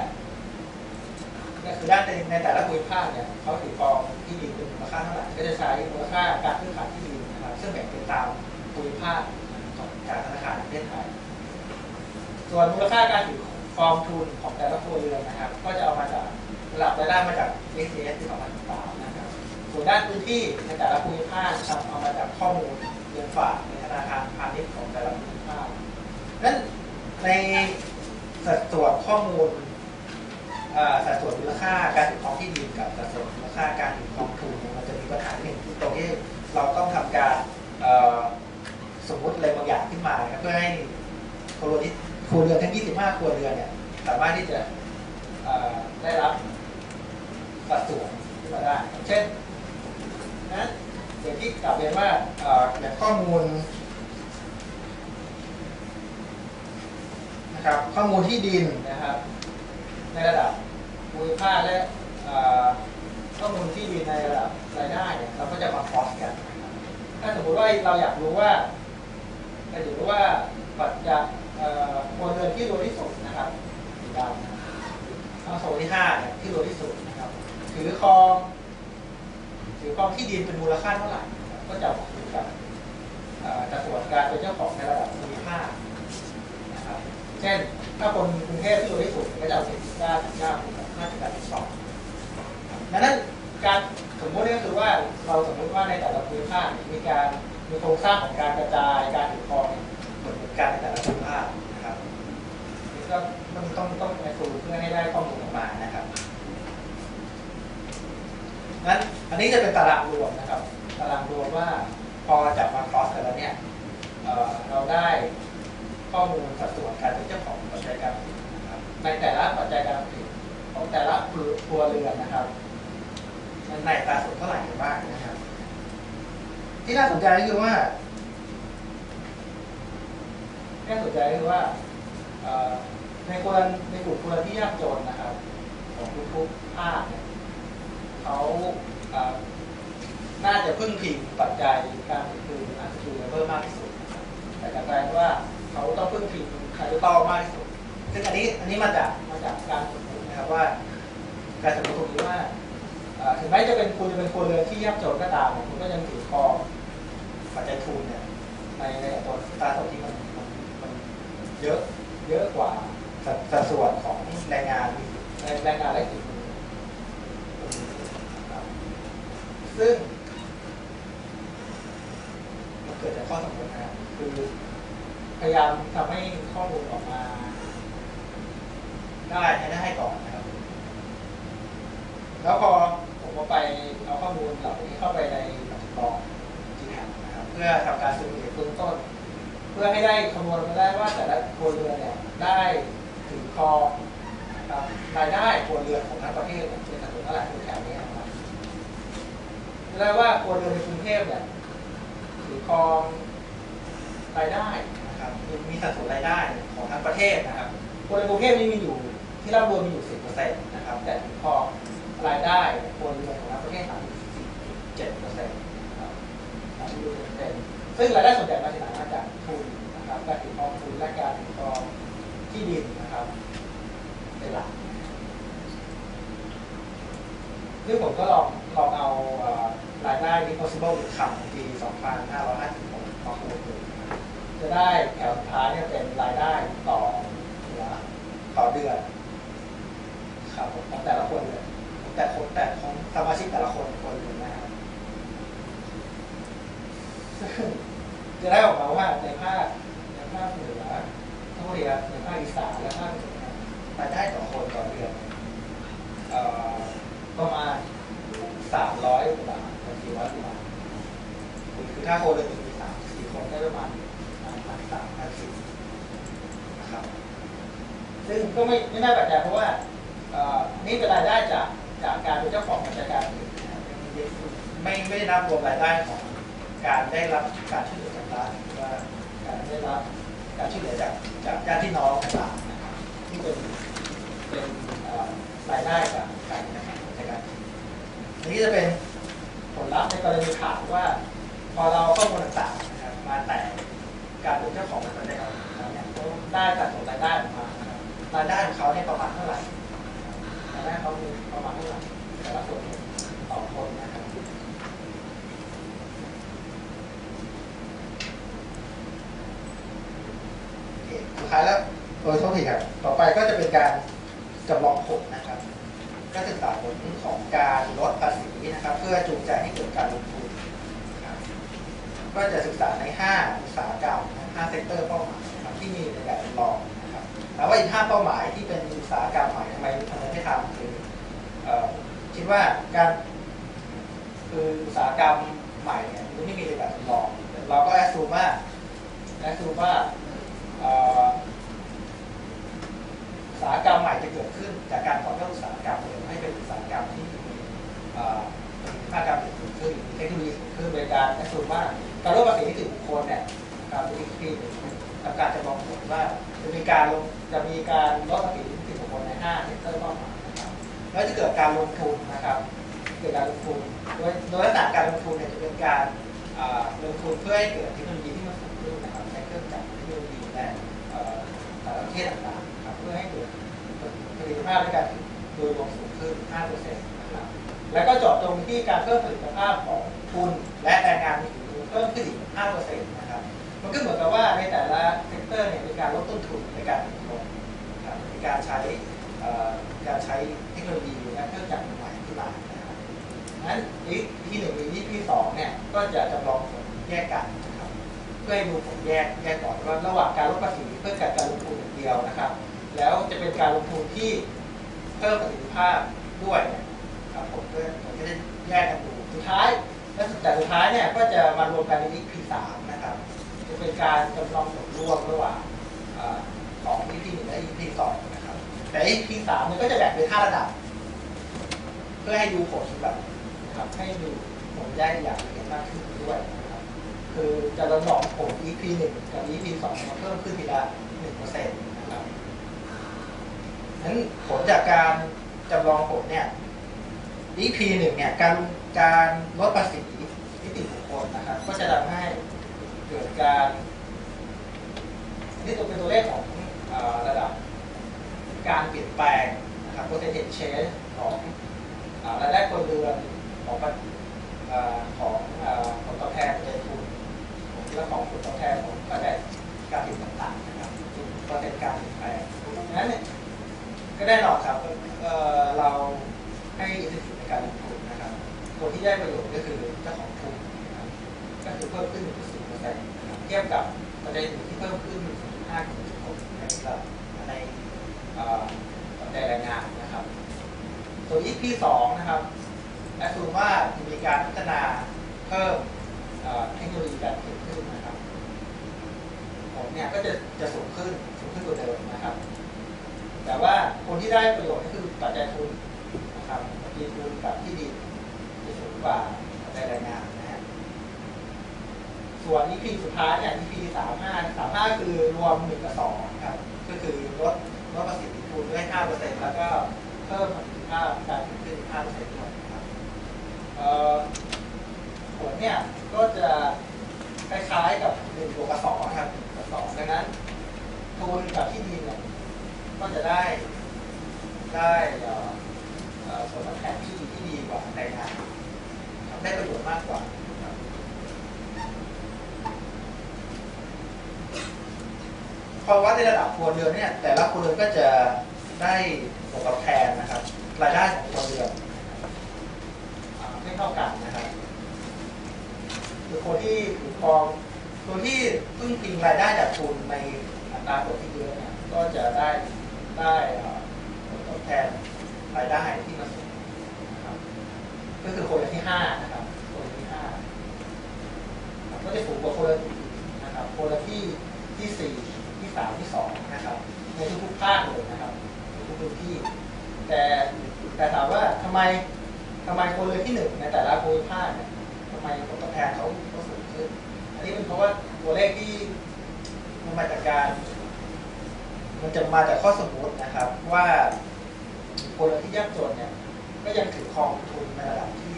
คือด้านในแต่ละภูมิภาคเนี่ยเขาถือครองที่ดินเป็นมูลค่าเท่าไหร่ก็จะใช้มูลค่าการซื้อขายที่ดินนะครับซึ่งแบ่งเป็นตามภูมิภาคของจากธนาคารแห่งประเทศไทยส่วนมูลค่าการถือครองทุนของแต่ละครัวเรือนนะครับก็จะเอามาจากระดับรายได้มาจาก SCS ปี 2013 นะครับส่วนด้านพื้นที่ในแต่ละภูมิภาคนะครับเอามาจากข้อมูลเงินฝากในธนาคารพาณิชย์ของแต่ละภูมิภาคนั้นในสัดส่วนข้อมูลสัดส่วนมูลค่าการถือครองที่ดินกับสัดส่วนมูลค่าการถือครองทุนมันจะมีปัญหาหนึ่งตรงที่เราต้องทำการสมมุติอะไรบางอย่างขึ้นมาเพื่อให้ครัวเรือนทั้ง25ครัวเรือนเนี่ยสามารถที่จะได้รับสัดส่วนขึ้นมาได้เช่นนะอย่างที่กลับเรียนว่าอย่างข้อมูลนะครับข้อมูลที่ดินนะครับในระดับภูมิภาคและข้อมูลที่ดินในระดับรายได้เนี่ยเราก็จะมาคอสกันถ้าสมมติว่าเราอยากรู้ว่าปัจจัยครัวเรือนที่รวยที่สุดนะครับสีดำโซนที่5เนี่ยที่รวยที่สุดนะครับถือครองที่ดินเป็นมูลค่าเท่าไหร่ก็จะบอกกับสัดส่วนการเป็นเจ้าของในระดับภูมิภาคนะครับเช่น ถ้าคนกรุงเทพที่รวยที่สุดก็จะเอา79.9คูณกับ5.82ดังนั้นการสมมติก็คือว่าเราสมมติว่าในแต่ละภูมิภาคมีโครงสร้างของการกระจายการถือครองเหมือนกันในแต่ละภูมิภาคนะครับนี่ก็ต้องไปสูเพื่อให้ได้ข้อมูลออกมานะครับงั้นอันนี้จะเป็นตารางรวมนะครับตารางรวมว่าพอจับมาครอสกันแล้วเนี่ยเราได้ข้อมูลสัดส่วนการเป็นเจ้าของปัจจัยการผลิตนะครับในแต่ละปัจจัยการผลิตของแต่ละครัวเรือนนะครับมันในอัตราส่วนเท่าไหร่กันบ้างนะครับที่น่าสนใจก็คือว่าในกลุ่มครัวเรือนที่ยากจนนะครับของทุกๆภาคเนี่ยเขาน่าจะพึ่งพิงปัจจัยการผลิตคืออาจจะดูเลเวอร์มากที่สุดแต่กลายเป็นว่าเขาต้องพึ่งพิงคาร์ดิตอลมากที่สุดซึ่งอันนี้มาจากการสมมตินะครับว่าการสมมติตรงนี้ว่าถึงแม้จะเป็นครัวเรือนที่ยากจนก็ตามคุณก็ยังถือครองปัจจัยทุนเนี่ยในตัวตราสารที่มันเยอะกว่าสัดส่วนของแรงงานและกิจมือซึ่งมันเกิดจากข้อสมมตินะครับคือพยายามทำให้ข้อมูลออกมาได้ก่อนนะครับแล้วพอผมก็ไปเอาข้อมูลเหล่านี้เข้าไปในแบบจำลอง GTAP นะครับเพื่อทำการซิมูเลตเบื้องต้นเพื่อให้ได้คำนวณมาได้ว่าแต่ละครัวเรือนเนี่ยได้ถือครองรายได้ครัวเรือนของทั้งประเทศเป็นสัดส่วนเท่าไหร่ในแถวนี้นะครับแล้วว่าครัวเรือนในกรุงเทพเนี่ยถือครองรายได้นะครับมีสัดส่วนรายได้ของทั้งประเทศนะครับครัวเรือนกรุงเทพนี่มีอยู่ที่ร่ำรวยมีอยู่ 10% นะครับแต่ถือครองรายได้ครัวเรือนของทั้งประเทศ 34.7% นะครับ 34.7%ซึ่งรายได้ส่วนใหญ่มาจากทุนนะครับการถือครองทุนและการถือครองที่ดินนะครับเป็นหลักซึ่งผมก็ลองเอารายได้ disposable income ของปี 2556 มาคูณดูจะได้แถวสุดท้ายเนี่ยเป็นรายได้ต่อเดือนครับของแต่ละคนเลยแต่ของสมาชิกแต่ละคนเรือนนะครับจะได้ออกมาว่าในภาคเหนือทั้งหมดในภาคอีสานและภาคเหนือรายได้ต่อคนต่อเดือนประมาณ300 กว่าบาทถึง400 กว่าบาทคือถ้าคนเลยมี3-4 คนได้ประมาณ1,300-1,400นะครับซึ่งก็ไม่น่าแปลกใจเพราะว่านี่เป็นรายได้จากการเป็นเจ้าของกิจการไม่ได้นับรวมรายได้ของการได้รับการช่วยเหลือจากรัฐหรือว่าการได้รับการช่วยเหลือจากญาติพี่น้องต่างๆนะครับที่เป็นรายได้จากการกิจการอันนี้จะเป็นผลลัพธ์ในกรณีถามว่าพอเราข้อมูลต่างๆนะครับมาแต่การเป็นเจ้าของกิจการเนี่ยเขาได้สัดส่วนรายได้ออกมานะครับรายได้ของเขาเนี่ยประมาณเท่าไหร่รายได้เขาประมาณเท่าไหร่แต่ละส่วนต่อคนนะครับสุดท้ายแล้วโดยทั่วไปครับต่อไปก็จะเป็นการจำลองผลนะครับก็ศึกษาผลของการลดภาษีนะครับเพื่อจูงใจให้เกิดการลงทุนนะครับก็จะศึกษาใน5อุตสาหกรรม5เซกเตอร์เป้าหมายนะครับที่มีในแบบจำลองนะครับแล้วว่าอีก5เป้าหมายที่เป็นอุตสาหกรรมใหม่ทำไมไม่ทำคือคิดว่าการคืออุตสาหกรรมใหม่เนี่ยมันไม่มีในแบบจำลองเราก็แอสซูมว่าอุตสาหกรรมใหม่จะเกิดขึ้นจากการต่อยอดอุตสาหกรรมเดิมให้เป็นอุตสาหกรรมที่มีประสิทธิภาพการผลิตสูงขึ้นเทคโนโลยีสูงขึ้นโดยการแอสซูมว่าการลดภาษีนิติบุคคลเนี่ยการเป็นที่ทำการจำลองผลว่าจะมีการลดภาษีนิติบุคคลใน5เซกเตอร์เป้าหมายนะครับแล้วจะเกิดการลงทุนนะครับเกิดการลงทุนโดยลักษณะการลงทุนเนี่ยจะเป็นการลงทุนเพื่อให้เกิดเทคโนโลยีที่มันสูงขึ้นนะครับใช้เครื่องจักรเทคโนโลยีและประเทศต่างๆครับเพื่อให้เกิดประสิทธิภาพในการโดยรวมสูงขึ้น 5% นะครับแล้วก็เจาะจงที่การเพิ่มประสิทธิภาพของทุนและแรงงานมีฝีมือเพิ่มขึ้นอีก 5% นะครับมันก็เหมือนกับว่าในแต่ละเซกเตอร์เนี่ยมีการลดต้นทุนในการลงทุน การใช้เทคโนโลยีและเครื่องจักรใหม่ขึ้นมานะครับงั้นEP 1 หรือ EP 2เนี่ยก็จะจำลองผลแยกกันนะครับเพื่อให้ดูผลแยกก่อนว่าระหว่างการลดภาษีเพื่อการลงทุนอย่างเดียวนะครับแล้วจะเป็นการลงทุนที่เพิ่มประสิทธิภาพด้วยนะครับผมก็จะแยกกันดูสุดท้ายเนี่ยก็จะมารวมกันใน EP 3นะครับจะเป็นการจำลองผลรวมระหว่างของ EP 1 และ EP 2นะครับแต่ EP 3เนี่ยก็จะแบ่งเป็น5ระดับเพื่อให้ดูผลแบบนะครับให้ดูผลได้อย่างละเอียดมากขึ้นด้วยนะครับคือจะจำลองผล EP 1 กับ EP 2มาเพิ่มขึ้นทีละ 1% นะครับนั้นผลจากการจำลองผลเนี่ย EP 1เนี่ยการลดภาษีนิติบุคคลนะครับก็จะทำให้เกิดการนี่ตัวเป็นตัวเลขของระดับการเปลี่ยนแปลงนะครับ percentage change ของรายได้ครัวเรือนของผลตอบแทนในทุนและของผลตอบแทนของปัจจัยการผลิตต่างๆนะครับเปอร์เซ็นต์การเปลี่ยนแปลงนั้นเนี่ยก็ได้หรอกครับเราให้อิทธิพลในการลงทุนนะครับคนที่ได้ประโยชน์ก็คือเจ้าของทุนนะครับก็คือเพิ่มขึ้น 10% นะครับเทียบกับปัจจัยอื่นที่เพิ่มขึ้น 0.5 ถึง 0.6 ในปัจจัยแรงงานนะครับส่วน EP 2นะครับแอสซูมว่าจะมีการพัฒนาเพิ่มเทคโนโลยีการผลิตขึ้นนะครับผลเนี่ยก็จะสูงขึ้นกว่าเดิมนะครับแต่ว่าคนที่ได้ประโยชน์ก็คือปัจจัยทุนนะครับปัจจัยทุนกับที่ดินจะสูงกว่าปัจจัยแรงงานนะฮะส่วน EP สุดท้ายเนี่ย EP 35คือรวม1 กับ 2ครับก็คือลดภาษีทุนด้วย 5% แล้วก็เพิ่มประสิทธิภาพการผลิตขึ้น 5% ด้วยนะครับผลเนี่ยก็จะคล้ายๆกับ1 บวกกับ 2นะครับ1 กับ 2ดังนั้นทุนกับที่ดินเนี่ยก็จะได้ผลตอบแทนที่ดีกว่าแรงงานได้ประโยชน์มากกว่าพอวัดในระดับครัวเรือนเนี่ยแต่ละครัวเรือนก็จะได้ผลตอบแทนนะครับรายได้ของครัวเรือนไม่เท่ากันนะครับคือคนที่ถือครองคนที่พึ่งพิงรายได้จากทุนในอัตราตัวที่เยอะเนี่ยก็จะได้ผลตอบแทนรายได้ที่มันสูงนะครับก็คือคนที่5นะครับคนที่5ก็จะสูงกว่าคนนะครับคนที่4ที่3ที่2นะครับในทุกๆภาคเลยนะครับในทุกพื้นที่แต่ถามว่าทำไมคนเลยที่1ในแต่ละภูมิภาคเนี่ยทำไมผลตอบแทนเขาสูงขึ้นอันนี้เป็นเพราะว่าตัวเลขที่มันมาจากข้อสมมตินะครับว่าคนที่ยากจนเนี่ยก็ยังถือครองทุนในระดับที่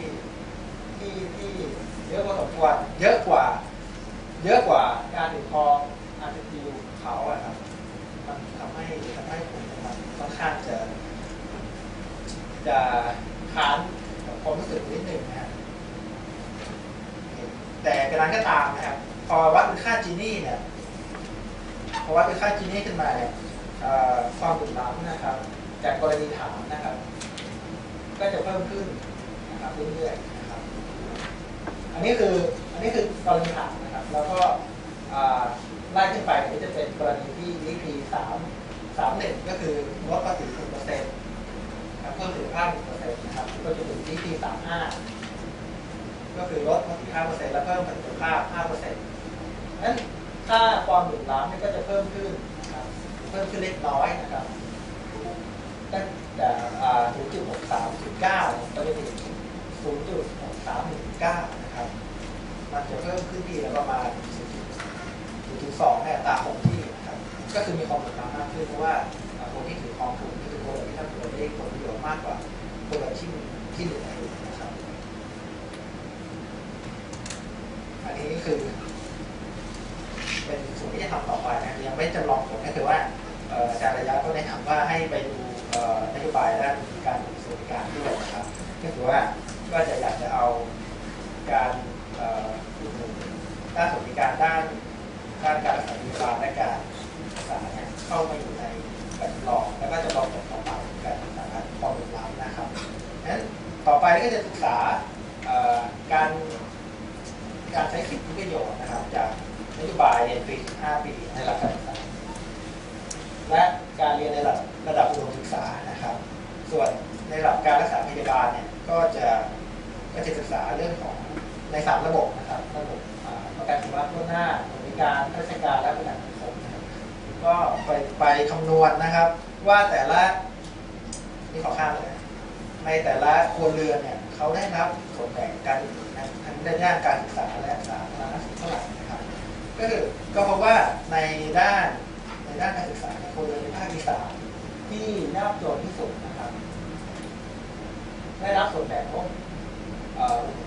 เยอะพอสมควรเยอะกว่าการถือครองRTPเขาอะครับมันทำให้ผมมันค่อนข้างจะค้านความรู้สึกนิดนึงนะครับแต่กระนั้นก็ตามนะครับพอวัดเป็นค่าจีนี่เนี่ยขึ้นมาเนี่ยความดุร้ายนะครับจากกรณีถามนะครับก็จะเพิ่มขึ้นนะครับเรื่อยๆนะครับอันนี้คือกรณีถามนะครับแล้วก็ไล่ขึ้นไปก็จะเป็นกรณีที่ EP 331ก็คือลดภาษี 10% เพิ่มประสิทธิภาพ 1% นะครับก็จะถึง EP 35ก็คือลดภาษี 5% และเพิ่มประสิทธิภาพ 5% นั้นค่าความเหลื่อมล้ำนี่ก็จะเพิ่มขึ้นนะครับเพิ่มขึ้นเล็กน้อยนะครับตั้งแต่ 0.6309 ไปจนถึง 0.6319 นะครับมันจะเพิ่มขึ้นที่แล้วประมาณ 0.2 ในอัตราคงที่นะครับก็คือมีความเหลื่อมล้ำมากขึ้นเพราะว่าคนที่ถือครองทุนคือคนที่ทำตัวได้ผลประโยชน์มากกว่าคนที่เหลืออยู่นะครับอันนี้คือเป็นส่วนที่จะทำต่อไปนะยังไม่จำลองผลก็คือว่าอาจารย์ระยะก็แนะนำว่าให้ไปดูนโยบายด้านการสวัสดิการด้วยนะครับก็คือว่าก็จะอยากจะเอาการด้านสวัสดิการด้านการรักษาพยาบาลและการรักษาเนี่ยเข้ามาอยู่ในการจำลองแล้วก็ จะรองผลต่อไปการศึกษาความเหลื่อมล้ำนะครับนั้นต่อไปก็จะศึกษาการใช้สิทธิประโยชน์นะครับจากนโยบายเรียนฟรี 15 ปีในหลักการศึกษาและการเรียนในระดับอุดมศึกษานะครับส่วนในระดับการรักษาพยาบาลเนี่ยก็จะศึกษาเรื่องของใน3ระบบนะครับระบบประกันสุขภาพทั่วหน้าบริการราชการและประกันสังคมนะครับก็ไปคำนวณนะครับว่าแต่ละนี่ขอข้ามเลยในแต่ละครัวเรือนเนี่ยเขาได้รับส่วนแบ่งการทั้งด้านการศึกษาและสาธารณสุขเท่าไหร่นะครับก็พบว่าในด้านการศึกษาในครัวเรือนในภาคอีสานที่ยากจนที่สุดนะครับได้รับส่วนแบ่งของ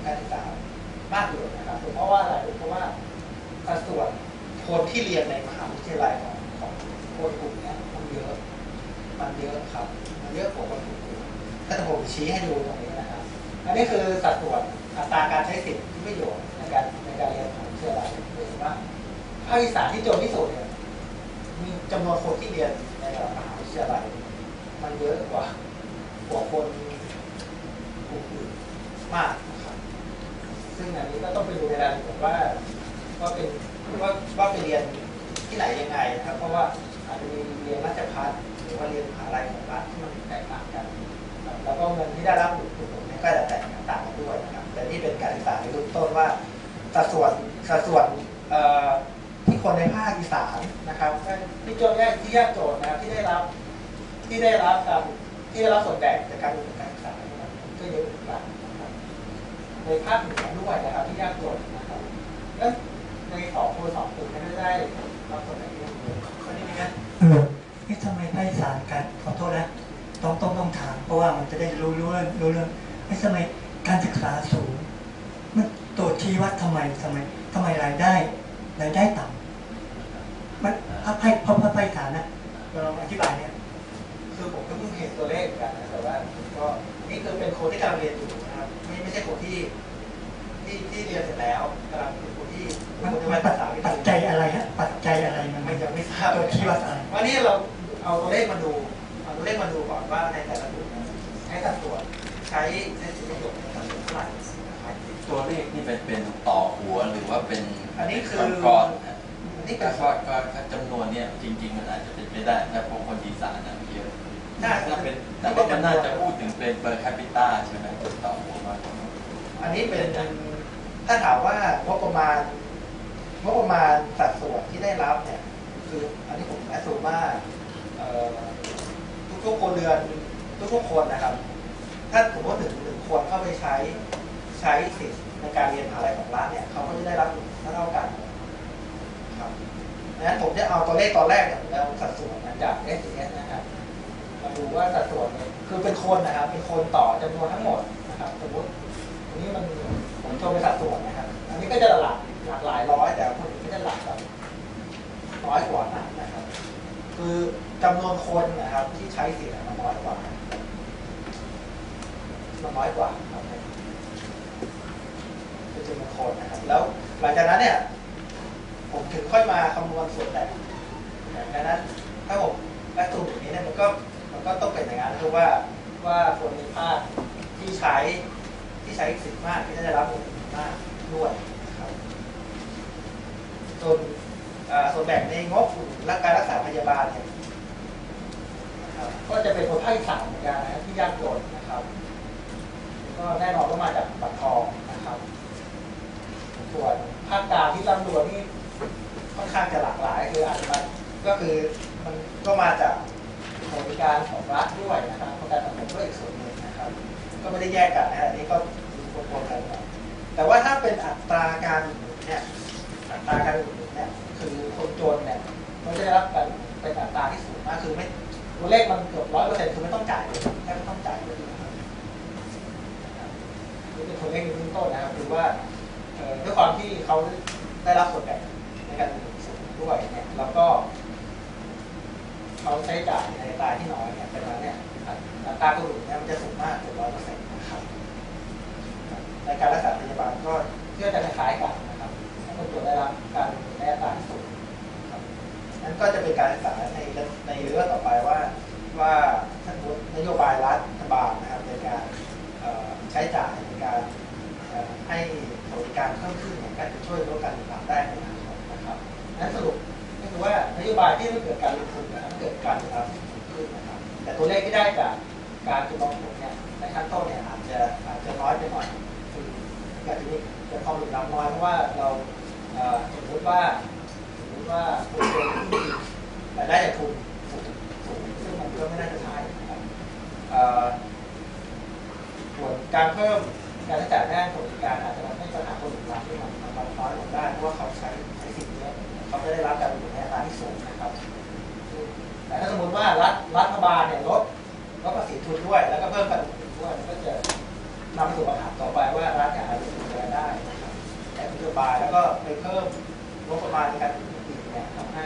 การศึกษามากเลยนะครับเพราะว่าอะไรเพราะว่าสัดส่วนคนที่เรียนในมหาวิทยาลัยของคนกลุ่มนี้มันเยอะครับมันเยอะกว่าคนกลุ่มอื่นถ้าผมชี้ให้ดูตรงนี้นะครับอันนี้คือสัดส่วนอัตราการใช้สิทธิประโยชน์ในการเรียนมหาวิทยาลัยโดยเฉพาะภาคอีสานที่จนที่สุดเนี่ยมีจำนวนคนที่เรียนในระดับมหาวิทยาลัยมันเยอะกว่าคนกลุ่มอื่นมากนะครับซึ่งอันนี้ก็ต้องไปดูในรายละเอียดว่าไปเรียนที่ไหนยังไงนะครับเพราะว่าอาจจะมีเรียนราชภัฏหรือว่าเรียนมหาลัยของรัฐที่มันแตกต่างกันแล้วก็เงินที่ได้รับกลุ่มนี้ก็จะแตกต่างกันด้วยนะครับแต่นี่เป็นการศึกษาในเบื้องต้นว่าสัดส่วนที่คนในภาคอีสานนะครับที่ยากจนนะครับที่ได้รับส่วนแบ่งจากการศึกษาก็เยอะเหมือนกันนะครับในภาคเหนือด้วยนะครับที่ยากจนนะครับแล้วใน2 กลุ่มไม่ได้รับส่วนแบ่งเยอะคนนี้นะนี่ทำไมภาคอีสานกันขอโทษนะต้องถามเพราะว่ามันจะได้รู้เรื่องไม่ทำไมการศึกษาสูงมันตัวชี้วัดทำไมรายได้ต่ำมันพอภาคอีสานนะเราลองอธิบายเนี่ยคือผมก็เพิ่งเห็นตัวเลขกันนะแต่ว่าก็นี่คือเป็นคนที่กำลังเรียนอยู่นะครับไม่ใช่คนที่เรียนเสร็จแล้วกำลังเป็นคนที่ปัจจัยอะไรฮะปัจจัยอะไรมันไม่ทราบตัวชี้วัดอะไรวันนี้เราเอาตัวเลขมาดูก่อนว่าในแต่ละกลุ่มให้สัดส่วนใช้สิทธิประโยชน์ในสัดส่วนเท่าไหร่นะครับตัวเลขนี่เป็นต่อหัวหรือว่าเป็นอันนี้คือก้อนอันนี้ก็จำนวนเนี่ยจริงๆมันอาจจะเป็นไม่ได้ถ้าพวกคนอีสานนะเยอะน่าจะพูดถึงเป็นเปอร์แคปิต้าใช่ไหมต่อหัวมากอันนี้เป็นถ้าถามว่างบประมาณสัดส่วนที่ได้รับเนี่ยคืออันนี้ผมแอสซูมว่าทุกคนเรือนทุกคนนะครับถ้าสมมติหนึ่งคนเข้าไปใช้สิทธิ์ในการเรียนมหาลัยของรัฐเนี่ยเขาก็จะได้รับเท่ากันครับดังนั้นผมจะเอาตัวเลขตอนแรกเนี่ยแล้วสัดส่วนจาก SCS นะครับมาดูว่าสัดส่วนเนี่ยคือเป็นคนนะครับเป็นคนต่อจำนวนทั้งหมดนะครับสมมติอันนี้ผมโชว์เป็นสัดส่วนนะครับอันนี้ก็จะหลักหลายร้อยแต่คนอื่นก็จะหลักแบบน้อยกว่านะครับคือจำนวนคนนะครับที่ใช้สิทธิ์มันน้อยกว่าครับคือจำนวนคนนะครับแล้วหลังจากนั้นเนี่ยผมถึงค่อยมาคำนวณส่วนแบ่งดังนั้นถ้าผมแอดตูมอย่างนี้เนี่ยมันก็ต้องเป็นอย่างนั้นคือว่าคนในภาคที่ใช้สิทธิ์มากที่จะได้รับเงินมากด้วยครับส่วนแบ่งในงบและการรักษาพยาบาลเนี่ยก็จะเป็นคนภาคอีสานเหมือนกันนะที่ยากจนนะครับก็แน่นอนก็มาจากบัตรทองนะครับส่วนภาคกลางที่ร่ำรวยนี่ค่อนข้างจะหลากหลายคืออาจจะก็คือมันก็มาจากบริการของรัฐด้วยนะครับประกันสังคมด้วยอีกส่วนหนึ่งนะครับก็ไม่ได้แยกกันนะอันนี้ก็ปนๆกันแต่ว่าถ้าเป็นอัตราการอุดหนุนเนี่ยคือคนจนเนี่ยมันจะได้รับการเป็นอัตราที่สูงมากคือไม่ตัวเลขมันเกือบ100%คือไม่ต้องจ่ายเลยแค่ไม่ต้องจ่ายเลยนะครับนี่เป็นตัวเลขในเบื้องต้นนะครับคือว่าด้วยความที่เขาได้รับส่วนแบ่งในการอุดหนุนสูงด้วยเนี่ยแล้วก็เขาใช้จ่ายในอัตราที่น้อยเนี่ยดังนั้นเนี่ยอัตราการอุดหนุนเนี่ยมันจะสูงมากเกือบ100%นะครับในการรักษาพยาบาลก็เพื่อจะคล้ายกันนะครับให้คนจนได้รับการอุดหนุนในอัตราที่สูงนั่นก็จะเป็นการศึกษาในเรื่องต่อไปว่า ว่าถ้าสมมตินโยบายรัฐบาลนะครับในการใช้จ่ายในการให้สวัสดิการเพิ่มขึ้นเนี่ยก็จะช่วยลดการเหลื่อมล้ำได้ในอนาคตนะครับนั้นสรุปก็คือว่านโยบายที่ไม่เกิดการลงทุนนะครับเกิดการเหลื่อมล้ำที่สูงขึ้นนะครับแต่ตัวเลขที่ได้จากการจุลผลเนี่ยในขั้นต้นเนี่ยอาจจะน้อยไปหน่อยคืออาจจะมีความเหลื่อมล้ำน้อยเพราะว่าเราสมมติว่าคนเกินที่แต่ได้จากทุนสูงซึ่งมันก็ไม่น่าจะใช่นะครับส่วนการเพิ่มการใช้จ่ายด้านสวัสดิการอาจจะทำให้ปัญหาคนเหลื่อมล้ำที่มันน้อยลงได้เพราะว่าเขาใช้สิ่งนี้เขาจะได้รับการดูแลในอัตราที่สูงนะครับแต่ถ้าสมมติว่ารัฐบาลเนี่ยลดภาษีทุนด้วยแล้วก็เพิ่มการลงทุนด้วยมันก็จะนำไปสู่ปัญหาต่อไปว่ารัฐเนี่ยอาจจะดูแลได้นะครับแต่นโยบายแล้วก็ไปเพิ่มงบประมาณในการอีกเนี่ยทำให้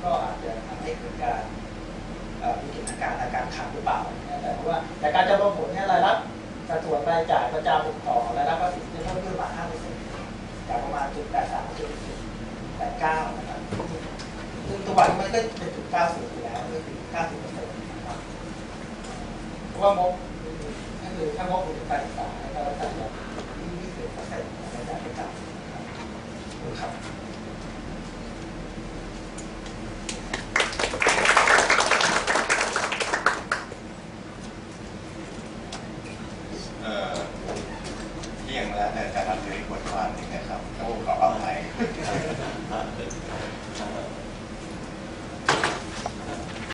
ก็อาจจะทำให้เกิดการมีกิจการทางการคลังหรือเปล่าแต่เพราะว่าแต่การจะลงผลเนี่ยรายรับสัดส่วนรายจ่ายประจำต่อรายรับภาษีจะเพิ่มขึ้นประมาณ 5% จากประมาณ 0.83 ถึง 0.89 นะครับซึ่งตัววันนี้มันก็เป็น 0.90 อยู่แล้วก็คือ 90% นะครับเพราะว่างบก็คือถ้างบเป็นการศึกษาก็จะจัดแบบ20% ในการประจำครับเที่ยงแล้วแต่จะทำอยู่ในบทความหนึ่งนะครับขออภัย